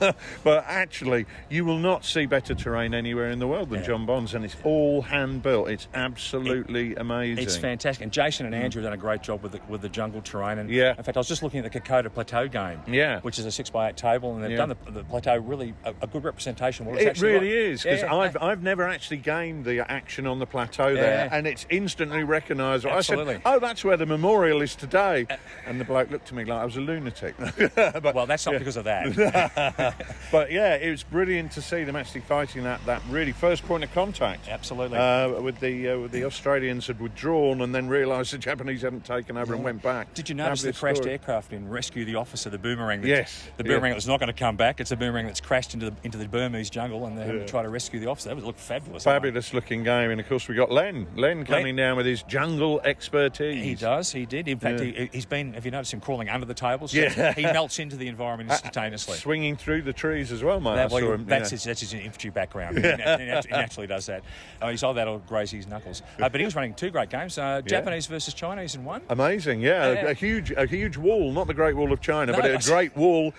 But actually, you will not see better terrain anywhere in the world than John Bond's, and it's all hand-built. It's absolutely amazing. It's fantastic. And Jason and Andrew have done a great job with the jungle terrain. And in fact, I was just looking at the Kokoda Plateau game, which is a 6x8 table, and they've done the plateau really a good representation of what it's actually really like. is, because I've never actually gamed the action on the plateau there, and it's instantly recognised. Absolutely. I said, oh, that's where the memorial is today. And the bloke looked at me like I was a lunatic. Well, that's not because of that. But it was brilliant to see them actually fighting that really first point of contact. Absolutely. With the Australians had withdrawn and then realised the Japanese hadn't taken over and went back. Did you notice the crashed aircraft in Rescue the Officer, the boomerang? Yes. The boomerang that's not going to come back. It's a boomerang that's crashed into the Burmese jungle, and they're having to try to rescue the officer. That looked fabulous. Fabulous looking game. And of course we got Len coming down with his jungle expertise. He did. In fact, he's been, have you noticed him crawling under the tables? He melts into the environment instantaneously. Swinging through the trees as well, mate. That's his infantry background. He naturally does that. He's either that or graze his knuckles. But he was running two great games, Japanese versus Chinese in one. Amazing, a huge wall, not the Great Wall of China, but a great wall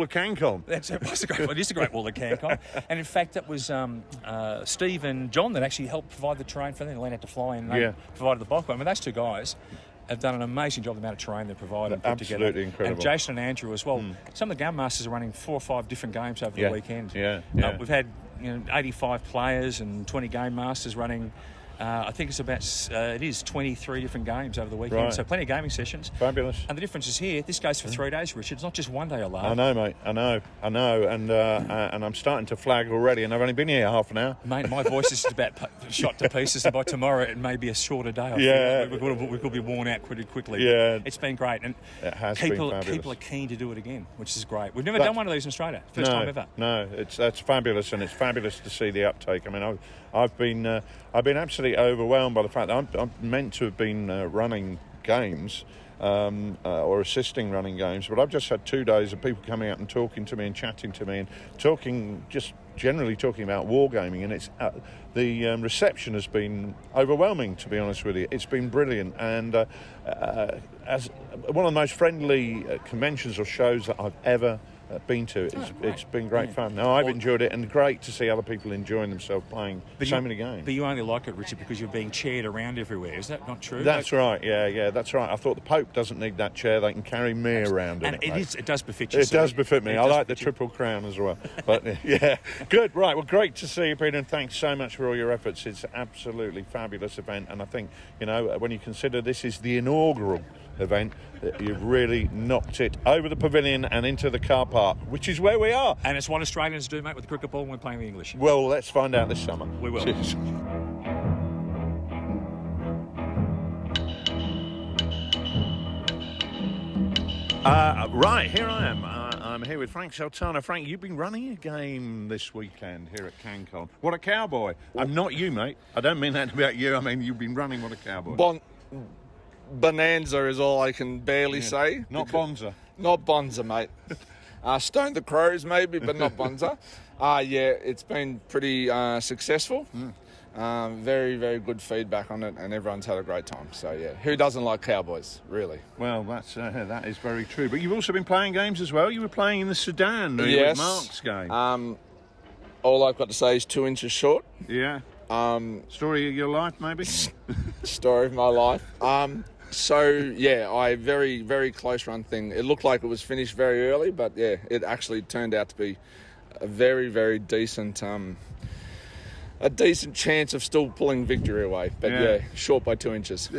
of Cancon. It is a great wall of Cancon. And in fact, that was Steve and John that actually helped provide the terrain for them. They had to fly and they provided the bulk. I mean, those two guys have done an amazing job, the amount of terrain they've provided and put together. Absolutely incredible. And Jason and Andrew as well. Some of the Game Masters are running 4 or 5 different games over the weekend. We've had 85 players and 20 Game Masters running. I think it is 23 different games over the weekend, right. So plenty of gaming sessions. Fabulous. And the difference is here, this goes for 3 days, Richard. It's not just one day allowed. I know, mate. I know. And I'm starting to flag already, and I've only been here half an hour. Mate, my voice is just about shot to pieces, and by tomorrow it may be a shorter day. We could be worn out pretty quickly. Yeah. It's been great. And it has been fabulous. People are keen to do it again, which is great. We've never done one of these in Australia. First time ever. No, that's fabulous, and it's fabulous to see the uptake. I mean, I've been absolutely overwhelmed by the fact that I'm meant to have been running games or assisting running games, but I've just had 2 days of people coming out and talking to me and chatting to me and generally talking about wargaming, and it's the reception has been overwhelming, to be honest with you. It's been brilliant, and as one of the most friendly conventions or shows that I've ever been to. It's been great fun. No, I've enjoyed it, and great to see other people enjoying themselves playing many games. But you only like it, Richard, because you're being chaired around everywhere. Is that not true? That's right. Yeah, that's right. I thought the Pope doesn't need that chair. They can carry me around in it. And it does befit you. It does befit me. I like the Triple Crown as well. But good. Right. Well, great to see you, Peter, and thanks so much for all your efforts. It's an absolutely fabulous event, and I think when you consider this is the inaugural event, you've really knocked it over the pavilion and into the car park, which is where we are. And it's what Australians do, mate, with the cricket ball when we're playing the English. Well, let's find out this summer. We will. Cheers. Right, here I am. I'm here with Frank Sultana. Frank, you've been running a game this weekend here at Cancon. What a cowboy. I'm not you, mate. I don't mean that about you. I mean, you've been running what a cowboy. Bonanza is all I can barely say. Not Bonza. Not Bonza, mate. Stone the Crows, maybe, but not Bonza. It's been pretty successful. Very, very good feedback on it, and everyone's had a great time. So, who doesn't like cowboys, really? Well, that is very true. But you've also been playing games as well. You were playing in the Sudan with Mark's game. All I've got to say is 2 inches short. Yeah. Story of your life, maybe? Story of my life. I very, very close run thing. It looked like it was finished very early, but it actually turned out to be a very, very decent a decent chance of still pulling victory away. But yeah, short by 2 inches.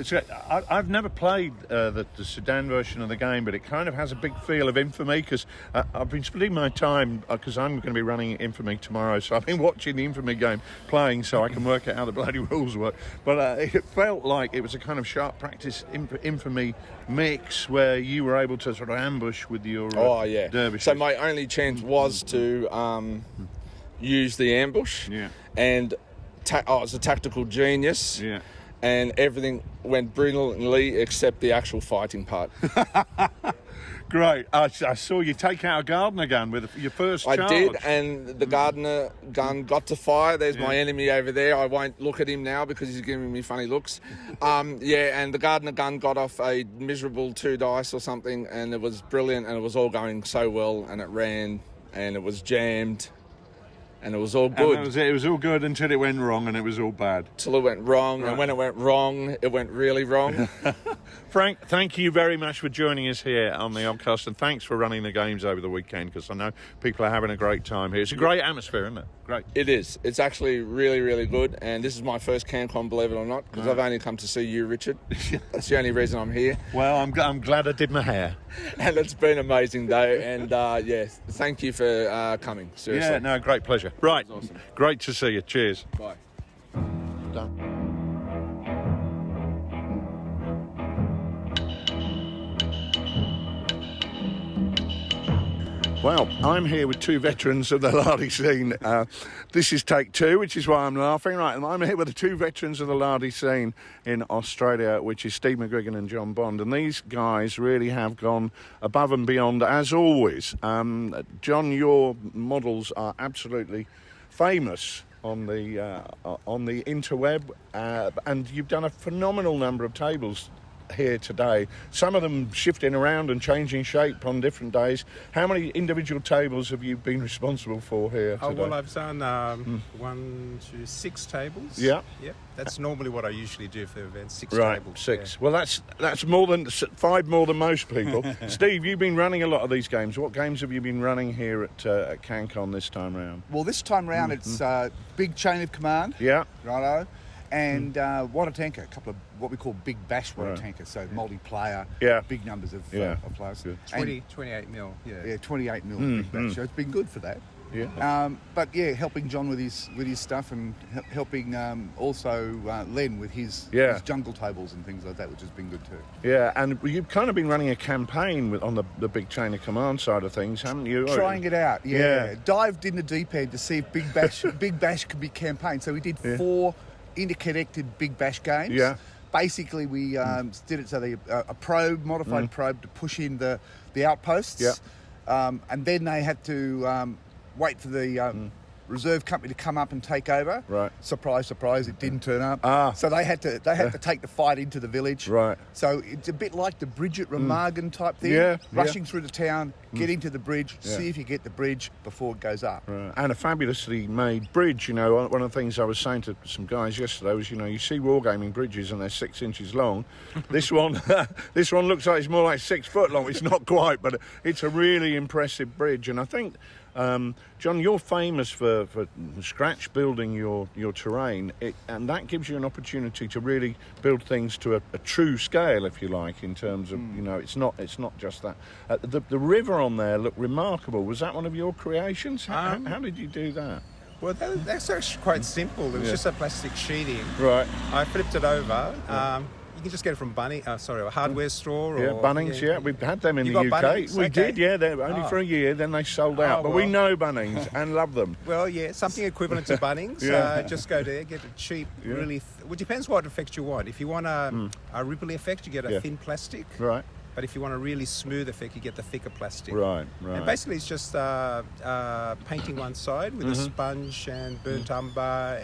I've never played the Sudan version of the game, but it kind of has a big feel of Infamy, because I've been splitting my time, because I'm going to be running Infamy tomorrow, so I've been watching the Infamy game playing so I can work out how the bloody rules work. But it felt like it was a kind of sharp practice Infamy mix where you were able to sort of ambush with your dervishes. So my only chance was to use the ambush, and I was a tactical genius, and everything went brilliantly except the actual fighting part. Great. I saw you take out a Gardner gun with your first charge. I did, and the Gardner gun got to fire. There's my enemy over there. I won't look at him now because he's giving me funny looks. And the Gardner gun got off a miserable 2 dice or something, and it was brilliant, and it was all going so well, and it ran, and it was jammed, and it was all good. And it was all good until it went wrong, and it was all bad. Till it went wrong, and when it went wrong, it went really wrong. Frank, thank you very much for joining us here on the Oddcast, and thanks for running the games over the weekend, because I know people are having a great time here. It's a great atmosphere, isn't it? Great. It is. It's actually really, really good, and this is my first Cancon, believe it or not, because I've only come to see you, Richard. That's the only reason I'm here. Well, I'm glad I did my hair. And it's been an amazing day, and thank you for coming, seriously. Yeah, no, great pleasure. Right, awesome. Great to see you. Cheers. Bye. Done. Well, I'm here with 2 veterans of the Lardy scene. This is take 2, which is why I'm laughing. Right, and I'm here with the 2 veterans of the Lardy scene in Australia, which is Steve McGuigan and John Bond. And these guys really have gone above and beyond, as always. John, your models are absolutely famous on the interweb, and you've done a phenomenal number of tables here today, some of them shifting around and changing shape on different days. How many individual tables have you been responsible for here today? Well, I've done 1 to 6 tables. Yeah. That's normally what I usually do for events, 6 right, tables. 6. Well, that's more than 5 more than most people. Steve, you've been running a lot of these games. What games have you been running here at Cancon this time round? Well, this time round it's big chain of command. Yeah. Righto. And water tanker, a couple of what we call big bash water tankers, so multiplayer, big numbers of players. Good. 28 mil, Yeah, 28 mil big bash. So it's been good for that. Yeah. But helping John with his stuff, and helping also Len with his jungle tables and things like that, which has been good too. Yeah, and you've kind of been running a campaign on the big chain of command side of things, haven't you? Trying it out, Dived in the deep end to see if Big Bash could be campaigned. So we did 4 interconnected Big Bash games. Yeah. Basically, we did it so a modified probe to push in the outposts. Yeah. And then they had to wait for the reserve company to come up and take over. Right. Surprise, surprise, it didn't turn up. So they had to take the fight into the village. Right. So it's a bit like the bridge at Remagen type thing. Rushing through the town, get into the bridge, see if you get the bridge before it goes up. Right. And a fabulously made bridge. You know, one of the things I was saying to some guys yesterday was, you see wargaming bridges and they're 6 inches long. This one looks like it's more like 6 foot long. It's not quite, but it's a really impressive bridge. And I think, John, you're famous for scratch building your terrain, and that gives you an opportunity to really build things to a true scale, if you like, in terms of it's not just that. The river on there looked remarkable. Was that one of your creations? How did you do that? Well, that's actually quite simple. It was just a plastic sheeting. Right. I flipped it over. You can just get it from a hardware store. Or, Bunnings, we've had them in the UK. Bunnings? We did, they're only for a year, then they sold out. But we know Bunnings and love them. Well, something equivalent to Bunnings. Just go there, get a cheap, really... Well, depends what effect you want. If you want a ripply effect, you get a thin plastic. Right. But if you want a really smooth effect, you get the thicker plastic. Right. And basically, it's just painting one side with a sponge and burnt umber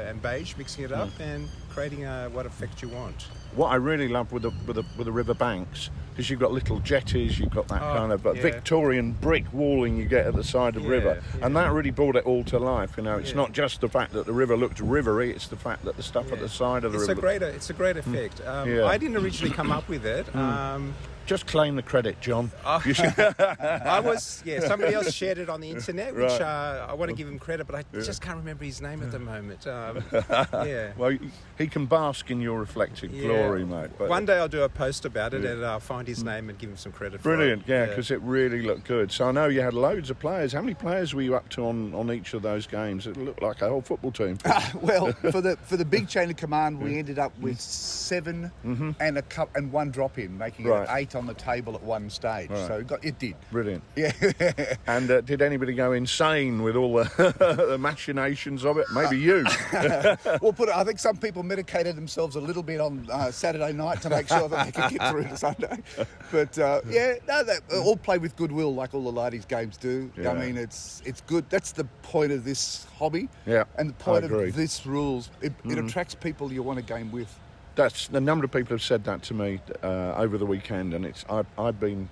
and beige, mixing it up and creating what effect you want. What I really love with the river banks, because you've got little jetties, you've got that kind of Victorian brick walling you get at the side of the river, and that really brought it all to life. It's not just the fact that the river looked rivery; it's the fact that the stuff at the side of the river. It's a great effect. I didn't originally come up with it. just claim the credit, John. I was, somebody else shared it on the internet, which Right. I want to give him credit, but I just can't remember his name at the moment. Well, he can bask in your reflected glory, mate. But one day I'll do a post about it and I'll find his name and give him some credit for brilliant, it. because it really looked good. So I know you had loads of players. How many players were you up to on each of those games? It looked like a whole football team. Well, for the big chain of command, we ended up with 7 and one drop in, making it 8 on the table at one stage. Right. So it did. Brilliant. Yeah. And did anybody go insane with all the machinations of it? Maybe you. I think some people medicated themselves a little bit on Saturday night to make sure that they could get through to Sunday. But they all play with goodwill, like all the Lardies games do. Yeah. I mean, it's good. That's the point of this hobby. Yeah, and the point I agree. of this rules. It attracts people you want to game with. That's a number of people have said that to me over the weekend, and I've been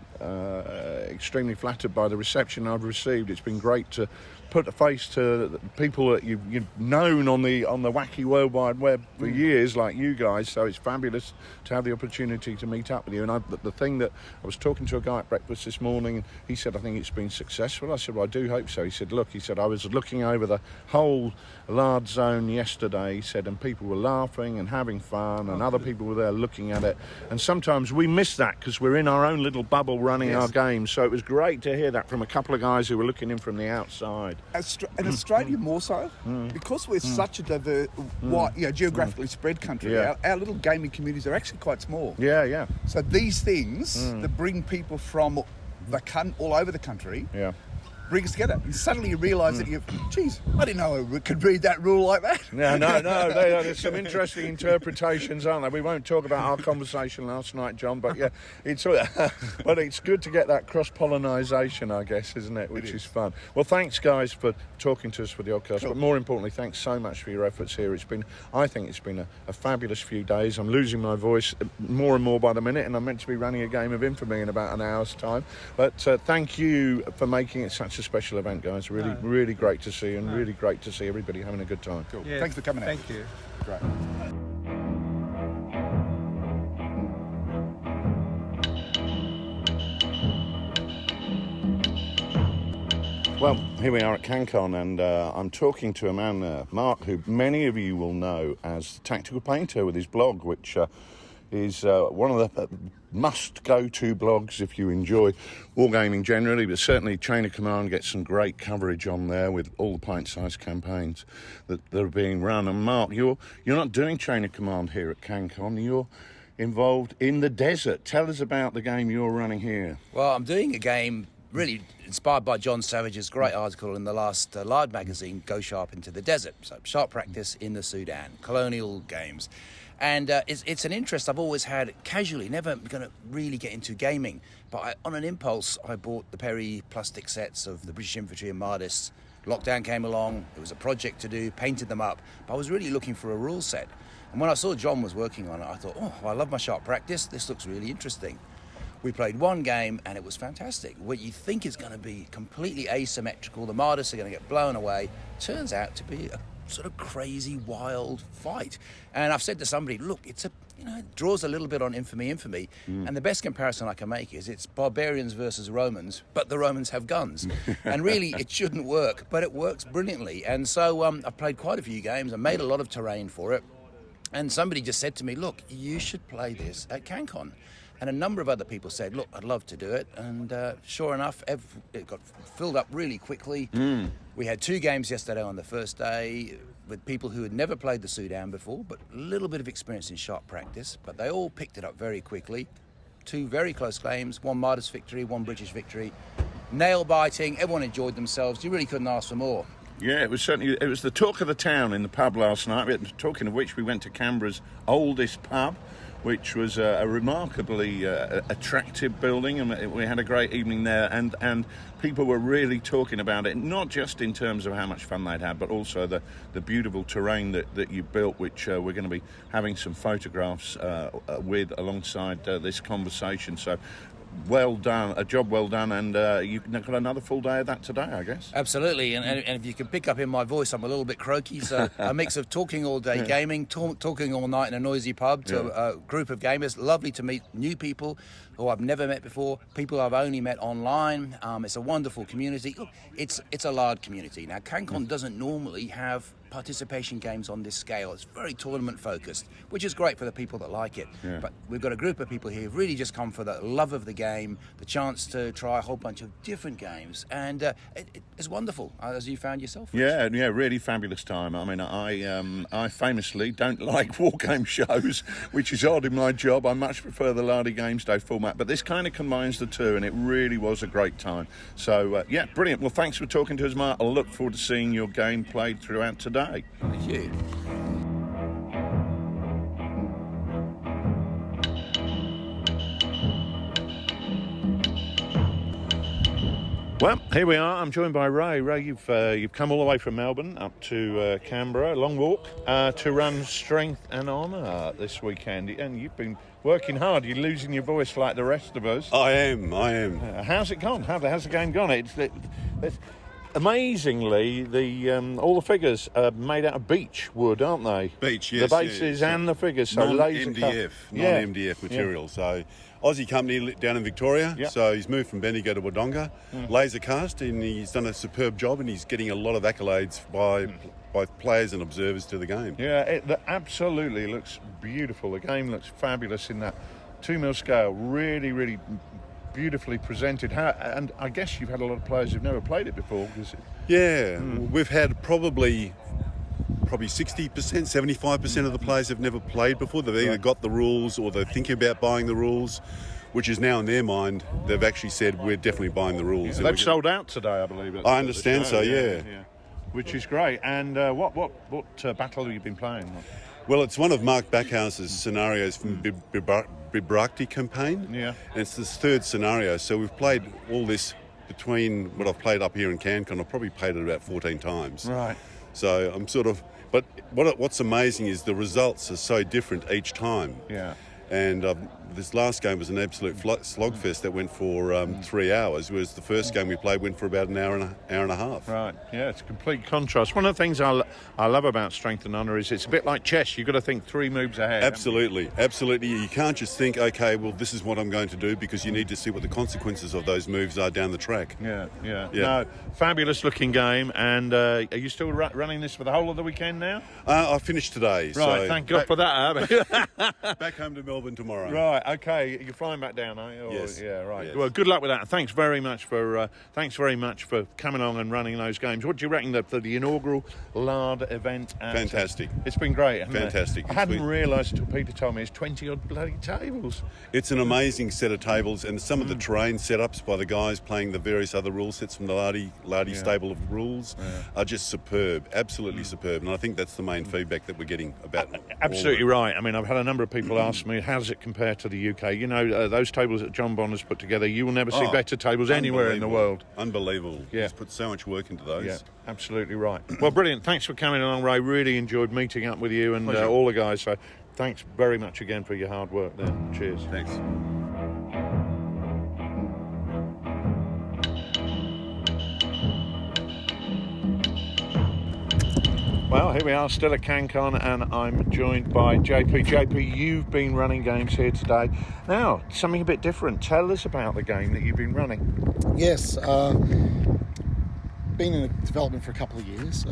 extremely flattered by the reception I've received. It's been great to put a face to the people that you've known on the wacky World Wide Web for years, like you guys. So it's fabulous to have the opportunity to meet up with you. And the thing that I was talking to a guy at breakfast this morning, and he said, I think it's been successful. I said, well, I do hope so. He said, look, I was looking over the whole Lard zone yesterday, he said, and people were laughing and having fun, and other people were there looking at it. And sometimes we miss that because we're in our own little bubble running our games. So it was great to hear that from a couple of guys who were looking in from the outside. And Australia more so, because we're such a diverse, geographically spread country. Yeah. Our little gaming communities are actually quite small. Yeah. So these things that bring people from all over the country bring us together. And suddenly you realise that I didn't know I could read that rule like that. No. There's some interesting interpretations, aren't there? We won't talk about our conversation last night, John, but but it's good to get that cross-pollinisation, I guess, isn't it? Which is fun. Well, thanks, guys, for talking to us for the Oddcast, but more importantly, thanks so much for your efforts here. I think it's been a fabulous few days. I'm losing my voice more and more by the minute, and I'm meant to be running a game of Infamy in about an hour's time. But thank you for making it such a special event, guys. Really great to see you, and really great to see everybody having a good time. Cool. Yeah, thanks for coming out. Thank you. Great. Well, here we are at Cancon, and I'm talking to a man, Mark, who many of you will know as Tactical Painter with his blog, which is one of the must-go-to blogs if you enjoy wargaming generally, but certainly Chain of Command gets some great coverage on there with all the pint-sized campaigns that are being run. And Mark, you're not doing Chain of Command here at Cancon, you're involved in the desert. Tell us about the game you're running here. Well, I'm doing a game really inspired by John Savage's great article in the last Lard magazine, Go Sharp into the Desert. So, sharp practice in the Sudan, colonial games. And it's an interest I've always had casually, never going to really get into gaming. But on an impulse, I bought the Perry plastic sets of the British Infantry and Mardis. Lockdown came along, it was a project to do, painted them up. But I was really looking for a rule set. And when I saw John was working on it, I thought, I love my sharp practice. This looks really interesting. We played one game and it was fantastic. What you think is going to be completely asymmetrical, the Mardis are going to get blown away, turns out to be a sort of crazy, wild fight. And I've said to somebody, look, it draws a little bit on Infamy. And the best comparison I can make is it's barbarians versus Romans, but the Romans have guns. And really, it shouldn't work, but it works brilliantly. And so I've played quite a few games. I made a lot of terrain for it. And somebody just said to me, look, you should play this at Cancon. And a number of other people said, look, I'd love to do it. And sure enough, it got filled up really quickly. We had 2 games yesterday on the first day with people who had never played the Sudan before, but a little bit of experience in sharp practice. But they all picked it up very quickly. 2 very close games, 1 Mardis victory, 1 British victory. Nail-biting, everyone enjoyed themselves. You really couldn't ask for more. Yeah, it was the talk of the town in the pub last night. Talking of which, we went to Canberra's oldest pub, which was a remarkably attractive building, and we had a great evening there, and people were really talking about it, not just in terms of how much fun they'd had, but also the beautiful terrain that you built, which we're going to be having some photographs with alongside this conversation. So well done, a job well done, and you've got another full day of that today, I guess. Absolutely, and if you can pick up in my voice, I'm a little bit croaky, so a mix of talking all day gaming, talking all night in a noisy pub to a group of gamers. Lovely to meet new people who I've never met before, people I've only met online. It's a wonderful community. Look, it's a large community. Now, Cancon doesn't normally have participation games on this scale. It's very tournament focused, which is great for the people that like it. Yeah. But we've got a group of people here who've really just come for the love of the game, the chance to try a whole bunch of different games, and it's wonderful, as you found yourself. Yeah, really fabulous time. I mean, I famously don't like wargame shows, which is odd in my job. I much prefer the Lardy Games Day format, but this kind of combines the two, and it really was a great time. So, yeah, brilliant. Well, thanks for talking to us, Mark. I'll look forward to seeing your game played throughout today. Thank you. Well, here we are. I'm joined by Ray. Ray, you've come all the way from Melbourne up to Canberra, a long walk, to run Strength and Honour this weekend. And you've been working hard. You're losing your voice like the rest of us. I am. How's it gone? How's the game gone? It's amazingly, all the figures are made out of beech wood, aren't they? Beech, yes. The bases and the figures. So non-MDF material. So Aussie company down in Victoria. Yep. So he's moved from Bendigo to Wodonga. Laser cast, and he's done a superb job, and he's getting a lot of accolades by players and observers to the game. Yeah, it absolutely looks beautiful. The game looks fabulous in that 2mm scale. Really, really beautifully presented. And I guess you've had a lot of players who've never played it before. We've had probably 60%, 75% of the players have never played before. They've either got the rules or they're thinking about buying the rules, which is now in their mind, they've actually said, we're definitely buying the rules. They've sold out today, I believe. I understand so, yeah. Which is great. And what battle have you been playing? Well, it's one of Mark Backhouse's scenarios from Bibracte campaign. Yeah. And it's this third scenario. So we've played all this between what I've played up here in Cancon. I've probably played it about 14 times. Right. So I'm but what's amazing is the results are so different each time. Yeah. And this last game was an absolute slogfest that went for 3 hours, whereas the first game we played went for about an hour and a half. Right, yeah, it's a complete contrast. One of the things I love about Strength and Honour is it's a bit like chess. You've got to think 3 moves ahead. Absolutely. You can't just think, okay, well, this is what I'm going to do, because you need to see what the consequences of those moves are down the track. Yeah. No, fabulous looking game. And are you still running this for the whole of the weekend now? I finished today. Right, so thank God for that. Back home to Melbourne tomorrow. Right, okay. You're flying back down, are you? Yes. Yeah, right. Yes. Well, good luck with that. Thanks very much for coming along and running those games. What do you reckon for the inaugural Lard event? Fantastic. It's been great, hasn't Fantastic. it? I hadn't realised until Peter told me it's 20-odd bloody tables. It's an amazing set of tables, and some of the terrain setups by the guys playing the various other rule sets from the Lardy stable of rules are just superb, absolutely superb. And I think that's the main feedback that we're getting about. Absolutely right. I mean, I've had a number of people ask me, how does it compare to the UK? You know, those tables that John Bonner's put together, you will never see better tables anywhere in the world. Unbelievable. Yeah. He's put so much work into those. Yeah, absolutely right. Well, brilliant. Thanks for coming along, Ray. Really enjoyed meeting up with you and Pleasure. all the guys. So thanks very much again for your hard work there. Cheers. Thanks. Well, here we are, still at Cancon, and I'm joined by JP. JP, you've been running games here today. Now, something a bit different. Tell us about the game that you've been running. Yes, been in development for a couple of years,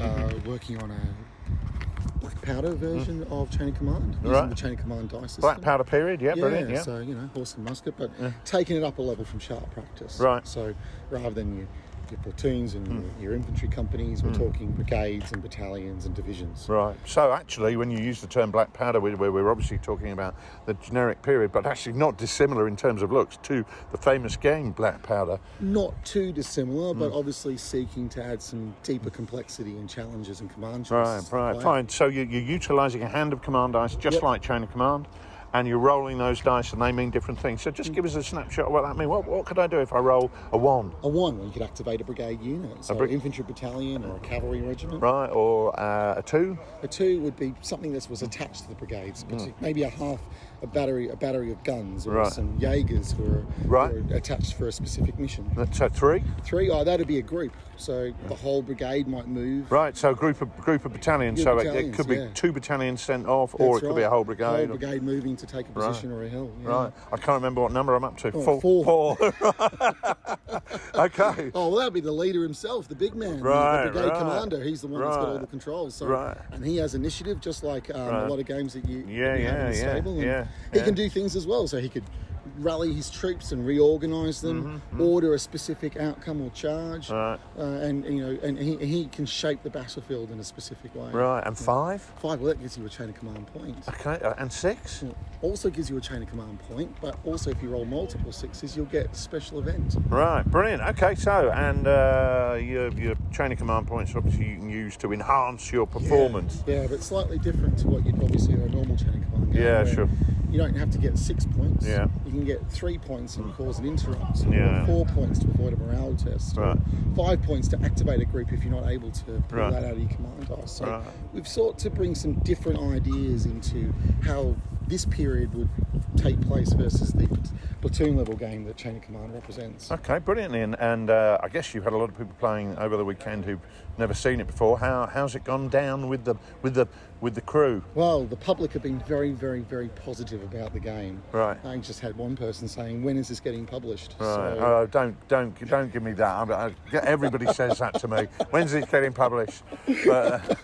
working on a black powder version of Chain of Command, using the Chain of Command dice system. Black powder period, brilliant. Yeah, so, horse and musket, but taking it up a level from sharp practice. Right. So rather than your platoons and your infantry companies, we're talking brigades and battalions and divisions. Right. So actually, when you use the term black powder, we're obviously talking about the generic period, but actually not dissimilar in terms of looks to the famous game Black Powder. Not too dissimilar, but obviously seeking to add some deeper complexity and challenges and command choices. Right, fine. So you're utilising a hand of command dice, just like Chain of Command. and you're rolling those dice and they mean different things. So just give us a snapshot of what that means. What could I do if I roll a 1? A 1, well, you could activate a brigade unit, so an infantry battalion or a cavalry regiment. Right, or a 2? A 2 would be something that was attached to the brigades, maybe a battery of guns, or some Jaegers who are attached for a specific mission. So 3? 3, that'd be a group. So the whole brigade might move. Right, so a group of battalions. So it could be 2 battalions sent off, or it could be a whole brigade. Whole brigade moving to take a position or a hill. Yeah. Right, I can't remember what number I'm up to. 4. 4. Okay. Oh, well, that'd be the leader himself, the big man, the brigade commander. He's the one that's got all the controls. So, and he has initiative, just like a lot of games that you have in the stable. And he can do things as well. So he could rally his troops and reorganize them, order a specific outcome or charge, and he can shape the battlefield in a specific way. Right, and 5? 5, well, that gives you a chain of command point. Okay, and 6? Also gives you a chain of command point, but also if you roll multiple 6s, you'll get special events. Right, brilliant. Okay, so and your chain of command points obviously you can use to enhance your performance. Yeah, but slightly different to what you'd probably see in a normal chain of command game. Yeah, sure. You don't have to get 6 points. Yeah. You can get 3 points and cause an interrupt. Yeah. 4 points to avoid a morale test. Right. 5 points to activate a group if you're not able to pull that out of your command dice. So we've sought to bring some different ideas into how this period would take place versus the platoon level game that Chain of Command represents. Okay, brilliant, Ian. And I guess you've had a lot of people playing over the weekend who've never seen it before. How's it gone down with the crew? Well, the public have been very, very, very positive about the game. Right. I just had one person saying, "When is this getting published?" Right. So, Don't give me that. Everybody says that to me. When's it getting published? But,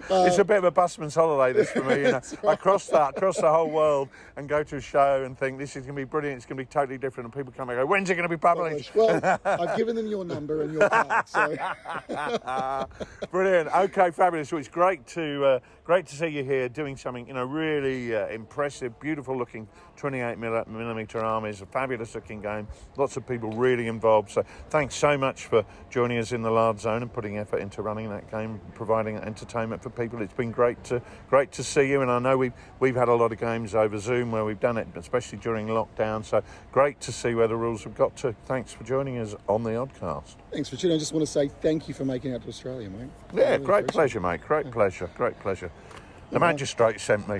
it's a bit of a busman's holiday, this, for me. You know, I cross the whole world and go to a show and think this is going to be brilliant. It's going to be totally different. And people come and go, "When's it going to be published?" Well, I've given them your number and your card. So. Brilliant. Okay, fabulous. Well, it's great to see you here doing something, really impressive, beautiful looking 28mm armies, a fabulous looking game. Lots of people really involved. So thanks so much for joining us in the Lard Zone and putting effort into running that game, providing entertainment for people. It's been great to see you, and I know we've had a lot of games over Zoom where we've done it, especially during lockdown. So great to see where the rules have got to. Thanks for joining us on the Oddcast. Thanks, Richard. I just want to say thank you for making it out to Australia, mate. Yeah, really great pleasure, mate. Great pleasure. The magistrate sent me.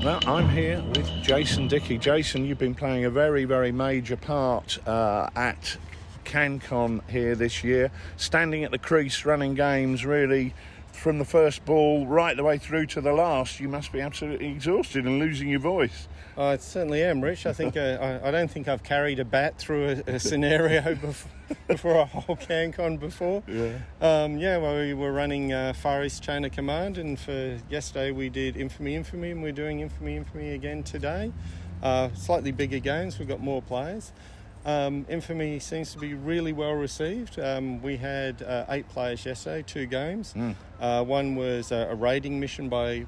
Well, I'm here with Jason Dickey. Jason, you've been playing a very, very major part at Cancon here this year, standing at the crease, running games, really, from the first ball right the way through to the last. You must be absolutely exhausted and losing your voice. I certainly am, Rich. I think I don't think I've carried a bat through a scenario before a whole Cancon before. Yeah. Well, we were running Far East Chain of Command, and for yesterday we did Infamy, and we're doing Infamy again today. Slightly bigger games. We've got more players. Infamy seems to be really well received. We had 8 players yesterday, 2 games. One was a raiding mission by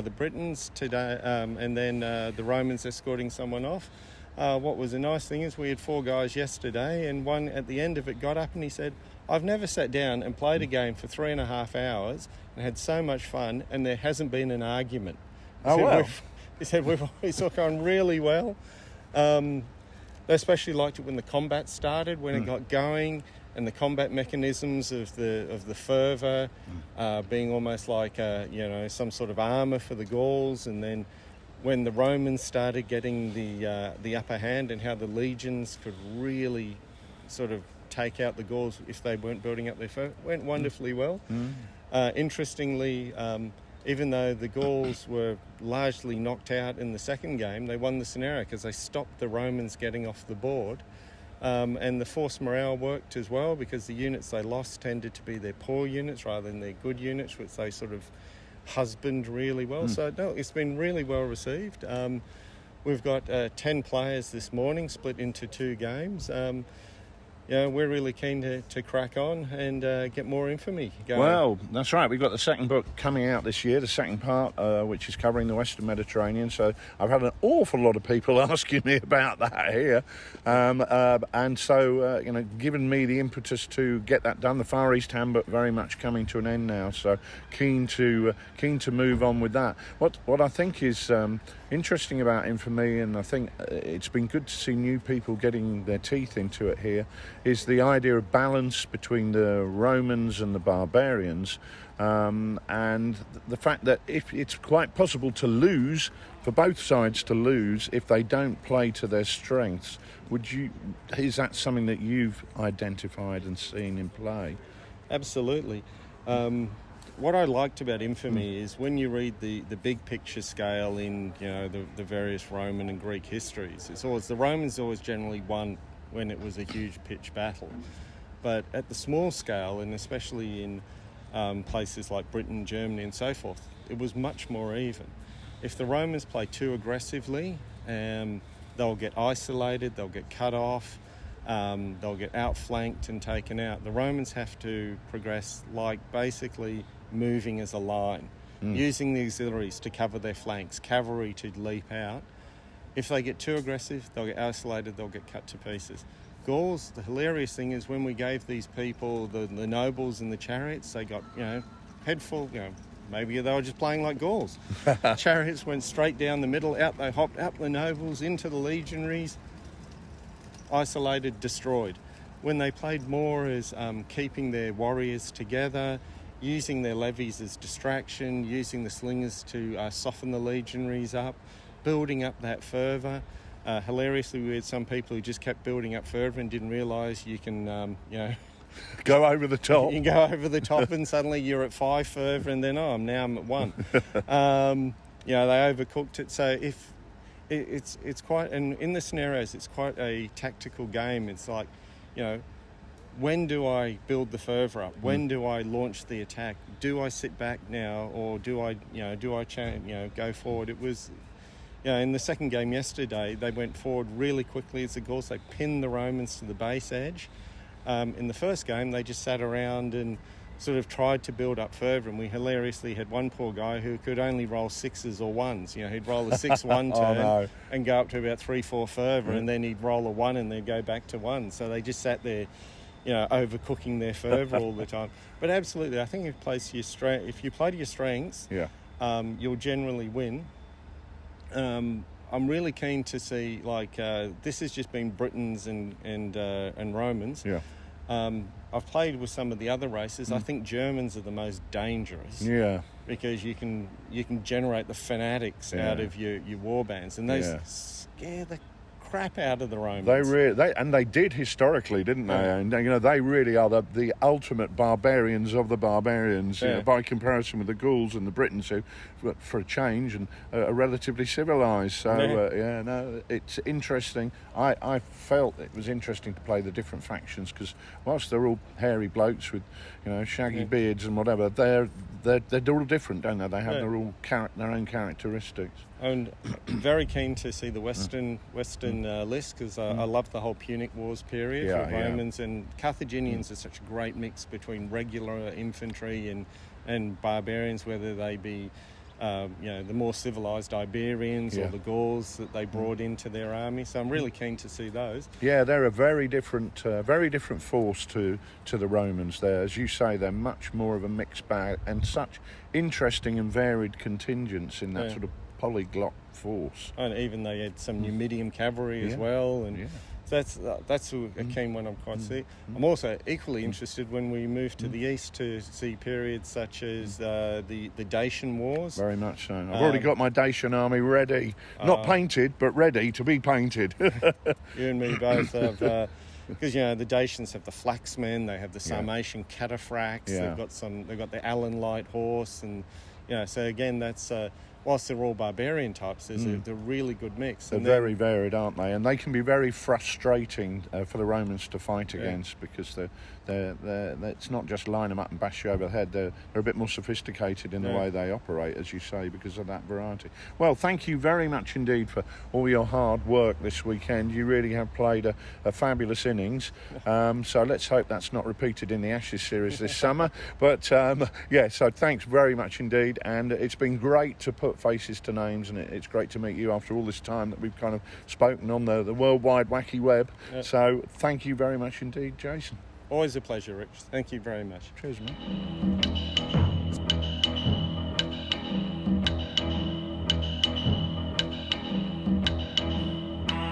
the Britons today, and then the Romans escorting someone off. What was a nice thing is we had 4 guys yesterday, and one at the end of it got up and he said, "I've never sat down and played a game for 3.5 hours and had so much fun, and there hasn't been an argument." He said we've always gone really well. They especially liked it when the combat started, when it got going, and the combat mechanisms of the fervour being almost like some sort of armour for the Gauls, and then when the Romans started getting the upper hand, and how the legions could really sort of take out the Gauls if they weren't building up their fervour, went wonderfully well. Interestingly, even though the Gauls were largely knocked out in the second game, they won the scenario because they stopped the Romans getting off the board. And the force morale worked as well, because the units they lost tended to be their poor units rather than their good units, which they sort of husband really well. So no, it's been really well received. We've got 10 players this morning, split into 2 games. we're really keen to crack on and get more infamy going. Well, that's right. We've got the second book coming out this year, the second part, which is covering the Western Mediterranean. So I've had an awful lot of people asking me about that here. And so, given me the impetus to get that done. The Far East Handbook very much coming to an end now. So keen to move on with that. What I think is interesting about infamy, and I think it's been good to see new people getting their teeth into it here, is the idea of balance between the Romans and the barbarians, and the fact that if it's quite possible to lose, for both sides to lose, if they don't play to their strengths. Is that something that you've identified and seen in play? Absolutely. What I liked about infamy is when you read the big picture scale in the various Roman and Greek histories, the Romans always generally won when it was a huge pitched battle. But at the small scale, and especially in places like Britain, Germany and so forth, it was much more even. If the Romans play too aggressively, they'll get isolated, they'll get cut off, they'll get outflanked and taken out. The Romans have to progress like basically moving as a line, using the auxiliaries to cover their flanks, cavalry to leap out. If they get too aggressive, they'll get isolated, they'll get cut to pieces. Gauls, the hilarious thing is when we gave these people, the nobles and the chariots, they got, head full, maybe they were just playing like Gauls. Chariots went straight down the middle, out they hopped, up the nobles, into the legionaries, isolated, destroyed. When they played more as keeping their warriors together, using their levies as distraction, using the slingers to soften the legionaries up, building up that fervour. Hilariously, we had some people who just kept building up fervour and didn't realise you can, go over the top. You can go over the top and suddenly you're at 5 fervour and then, I'm at 1. They overcooked it. So if it's quite, and in the scenarios, it's quite a tactical game. It's like, when do I build the fervour up? When do I launch the attack? Do I sit back now, or do I go forward? It was, in the second game yesterday, they went forward really quickly as the Gauls. They pinned the Romans to the base edge. In the first game, they just sat around and sort of tried to build up further, and we hilariously had one poor guy who could only roll 6s or 1s. He'd roll a 6-1 turn and go up to about 3-4 further, and then he'd roll a 1 and then go back to 1. So they just sat there, overcooking their fervour all the time. But absolutely, I think if you play to your strengths, you'll generally win. I'm really keen to see, this has just been Britons and Romans. Yeah. I've played with some of the other races. I think Germans are the most dangerous. Yeah. Because you can generate the fanatics out of your war bands, and they scare the crap out of the Romans. They did historically, didn't they? And they really are the ultimate barbarians of the barbarians, by comparison with the Gauls and the Britons, who, for a change, and are relatively civilised. So it's interesting. I felt it was interesting to play the different factions, because whilst they're all hairy blokes with shaggy beards and whatever, they're all different, don't they? They have their own characteristics. And very keen to see the Western list, because I love the whole Punic Wars period for Romans, and Carthaginians are such a great mix between regular infantry and barbarians, whether they be the more civilised Iberians or the Gauls that they brought into their army. So I'm really keen to see those. Yeah, they're a very different force to the Romans there. As you say, they're much more of a mixed bag, and such interesting and varied contingents in that sort of polyglot force. And even they had some Numidian cavalry as well, and that's a keen one I'm quite see. I'm also equally interested when we move to the east to see periods such as the Dacian Wars. Very much so. I've already got my Dacian army ready, not painted, but ready to be painted. You and me both have. Because the Dacians have the Flaxmen, they have the Sarmatian cataphracts, they've got the Allan light horse, and so again that's whilst they're all barbarian types, they're a really good mix. They're very varied, aren't they? And they can be very frustrating for the Romans to fight against, because it's not just line them up and bash you over the head. They're a bit more sophisticated in the way they operate, as you say, because of that variety. Well, thank you very much indeed for all your hard work this weekend. You really have played a fabulous innings. So let's hope that's not repeated in the Ashes series this summer. But so thanks very much indeed. And it's been great to put faces to names, and it's great to meet you after all this time that we've kind of spoken on the worldwide wacky web. So thank you very much indeed, Jason. Always a pleasure, Rich. Thank you very much. Cheers, mate.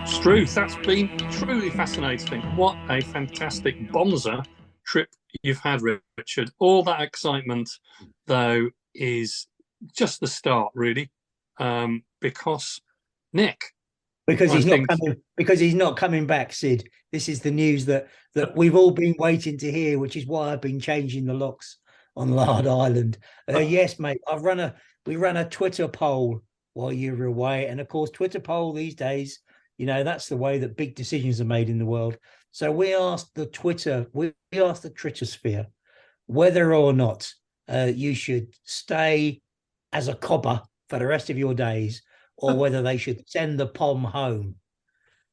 Struth, that's been truly fascinating. What a fantastic bonza trip you've had, Richard. All that excitement, though, is just the start, really, because Nick. Because he's not coming back, Sid. This is the news that we've all been waiting to hear, which is why I've been changing the locks on Lard Island. Yes, mate. We ran a Twitter poll while you were away, and of course, Twitter poll these days, that's the way that big decisions are made in the world. So we asked the Twittersphere whether or not you should stay as a cobber for the rest of your days, or whether they should send the POM home.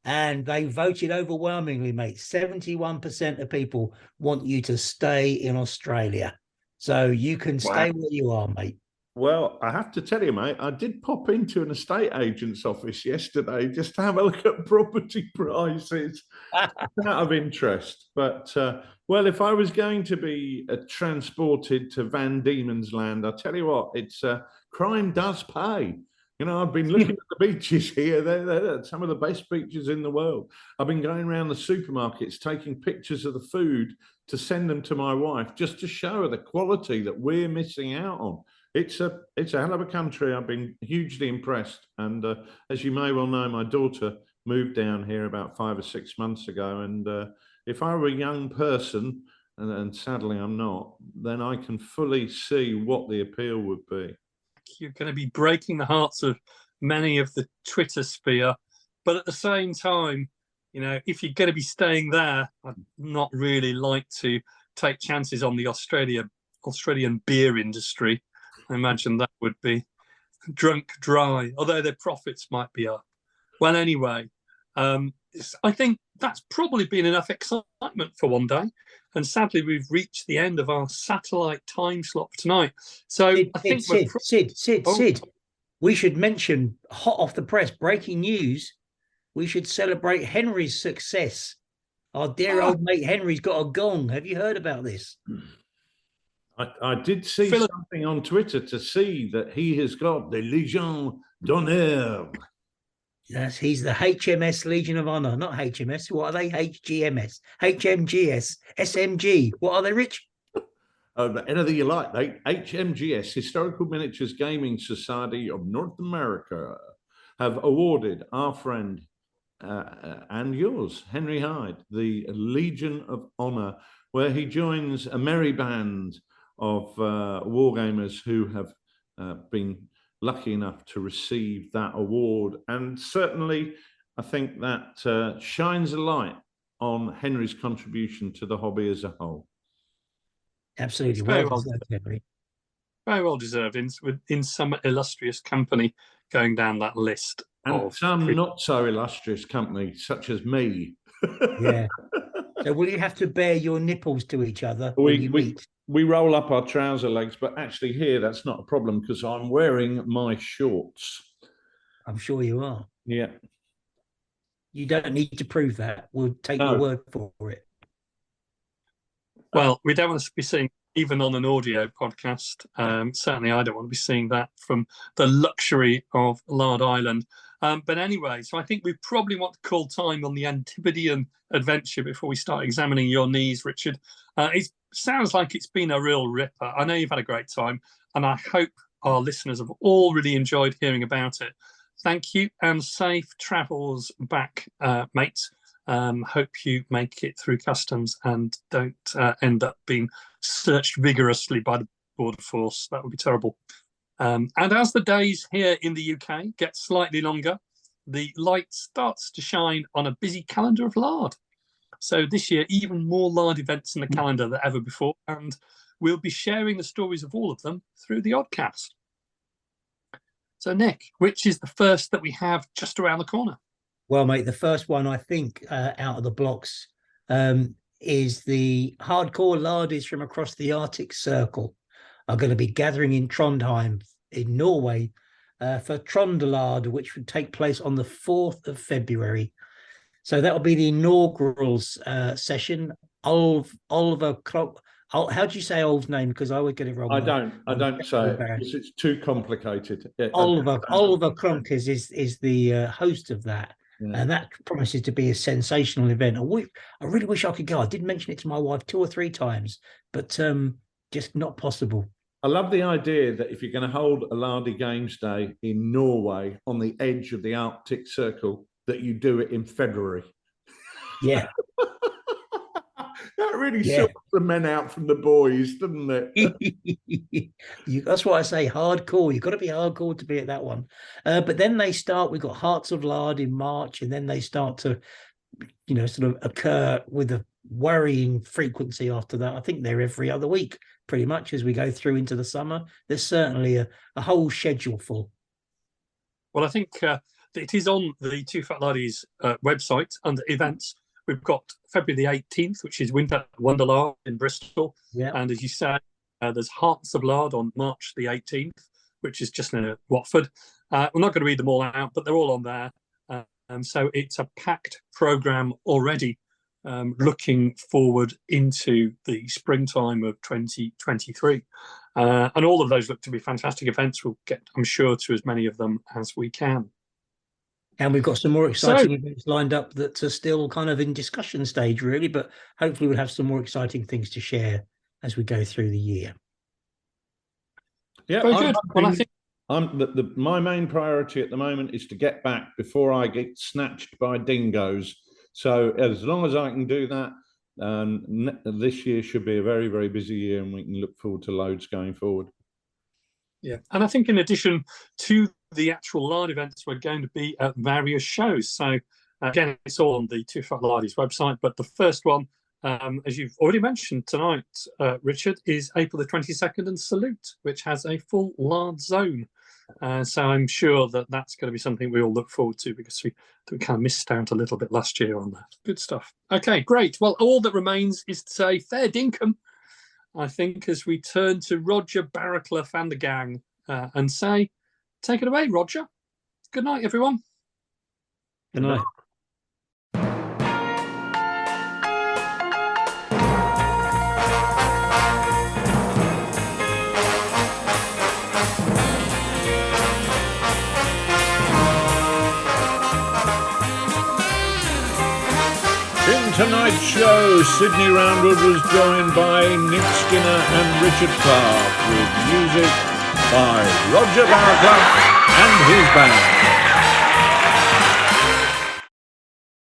And they voted overwhelmingly, mate. 71% of people want you to stay in Australia. So you can stay where you are, mate. Well, I have to tell you, mate, I did pop into an estate agent's office yesterday just to have a look at property prices out of interest. But, if I was going to be transported to Van Diemen's Land, I tell you what, it's crime does pay. I've been looking at the beaches here. They're some of the best beaches in the world. I've been going around the supermarkets, taking pictures of the food to send them to my wife, just to show her the quality that we're missing out on. It's a hell of a country. I've been hugely impressed. And as you may well know, my daughter moved down here about 5 or 6 months ago. And if I were a young person, and sadly I'm not, then I can fully see what the appeal would be. You're going to be breaking the hearts of many of the Twitter sphere. But at the same time, if you're going to be staying there, I'd not really like to take chances on the Australian beer industry. I imagine that would be drunk dry, although their profits might be up. Well, anyway, I think that's probably been enough excitement for one day. And sadly, we've reached the end of our satellite time slot for tonight. So Sid, we should mention, hot off the press, breaking news. We should celebrate Henry's success. Our dear old mate Henry's got a gong. Have you heard about this? I did see something on Twitter to see that he has got the Légion d'honneur. Yes, he's the HMS Legion of Honor, not HMS. What are they? HGMS, HMGS, SMG. What are they, Rich? Anything you like, mate. HMGS, Historical Miniatures Gaming Society of North America, have awarded our friend and yours, Henry Hyde, the Legion of Honor, where he joins a merry band of wargamers who have been lucky enough to receive that award. And certainly, I think that shines a light on Henry's contribution to the hobby as a whole. Absolutely. Very well deserved, Henry. Very well deserved in some illustrious company going down that list. And some not so illustrious company, such as me. Yeah. So will you have to bare your nipples to each other when you meet? We roll up our trouser legs, but actually here that's not a problem because I'm wearing my shorts. I'm sure you are. Yeah. You don't need to prove that. We'll take your word for it. Well, we don't want to be seeing even on an audio podcast. Certainly I don't want to be seeing that from the luxury of Lard Island. But anyway, so I think we probably want to call time on the Antipodean adventure before we start examining your knees, Richard. It sounds like it's been a real ripper. I know you've had a great time, and I hope our listeners have all really enjoyed hearing about it. Thank you, and safe travels back, mates. Hope you make it through customs and don't end up being searched vigorously by the Border Force. That would be terrible. And as the days here in the UK get slightly longer, the light starts to shine on a busy calendar of Lard. So this year, even more Lard events in the calendar than ever before, and we'll be sharing the stories of all of them through the Oddcast. So, Nick, which is the first that we have just around the corner? Well, mate, the first one, I think, out of the blocks is the hardcore Lardies from across the Arctic Circle are going to be gathering in Trondheim in Norway for Trondelard, which would take place on the 4th of February. So that'll be the inaugural session. Oliver Klopp. How do you say Ol's name? Because I would get it wrong. I don't say it because it's too complicated. Oliver Kronkes is the host of that. Yeah. And that promises to be a sensational event. I really wish I could go. I did mention it to my wife 2 or 3 times, but just not possible. I love the idea that if you're going to hold a Lardy Games Day in Norway on the edge of the Arctic Circle, that you do it in February. Yeah. That really sorts the men out from the boys, doesn't it? That's why I say hardcore. You've got to be hardcore to be at that one. But then we've got Hearts of Lard in March, and then they start to, sort of occur with a worrying frequency after that. I think they're every other week, pretty much, as we go through into the summer. There's certainly a whole schedule full. Well, I think it is on the TooFatLardies website under events. We've got February the 18th, which is Winter Wonderland in Bristol. Yeah. And as you said, there's Hearts of Lard on March the 18th, which is just near Watford. We're not going to read them all out, but they're all on there. And so it's a packed programme already, looking forward into the springtime of 2023. And all of those look to be fantastic events. We'll get, I'm sure, to as many of them as we can. And we've got some more exciting events lined up that are still kind of in discussion stage, really, but hopefully we'll have some more exciting things to share as we go through the year. Yeah, very good. Well, I think my main priority at the moment is to get back before I get snatched by dingoes. So as long as I can do that, this year should be a very, very busy year, and we can look forward to loads going forward. Yeah, and I think in addition to the actual Lard events, we're going to be at various shows. So again, it's all on the TooFatLardies website, but the first one, as you've already mentioned tonight, Richard, is April the 22nd in Salute, which has a full Lard zone. So I'm sure that that's going to be something we all look forward to, because we kind of missed out a little bit last year on that. Good stuff. Okay, great. Well, all that remains is to say fair dinkum, I think, as we turn to Roger Barraclough and the gang and say, take it away, Roger. Good night, everyone. Good night. In tonight's show, Sydney Roundwood was joined by Nick Skinner and Richard Clark, with music by Roger Barraclough and his band.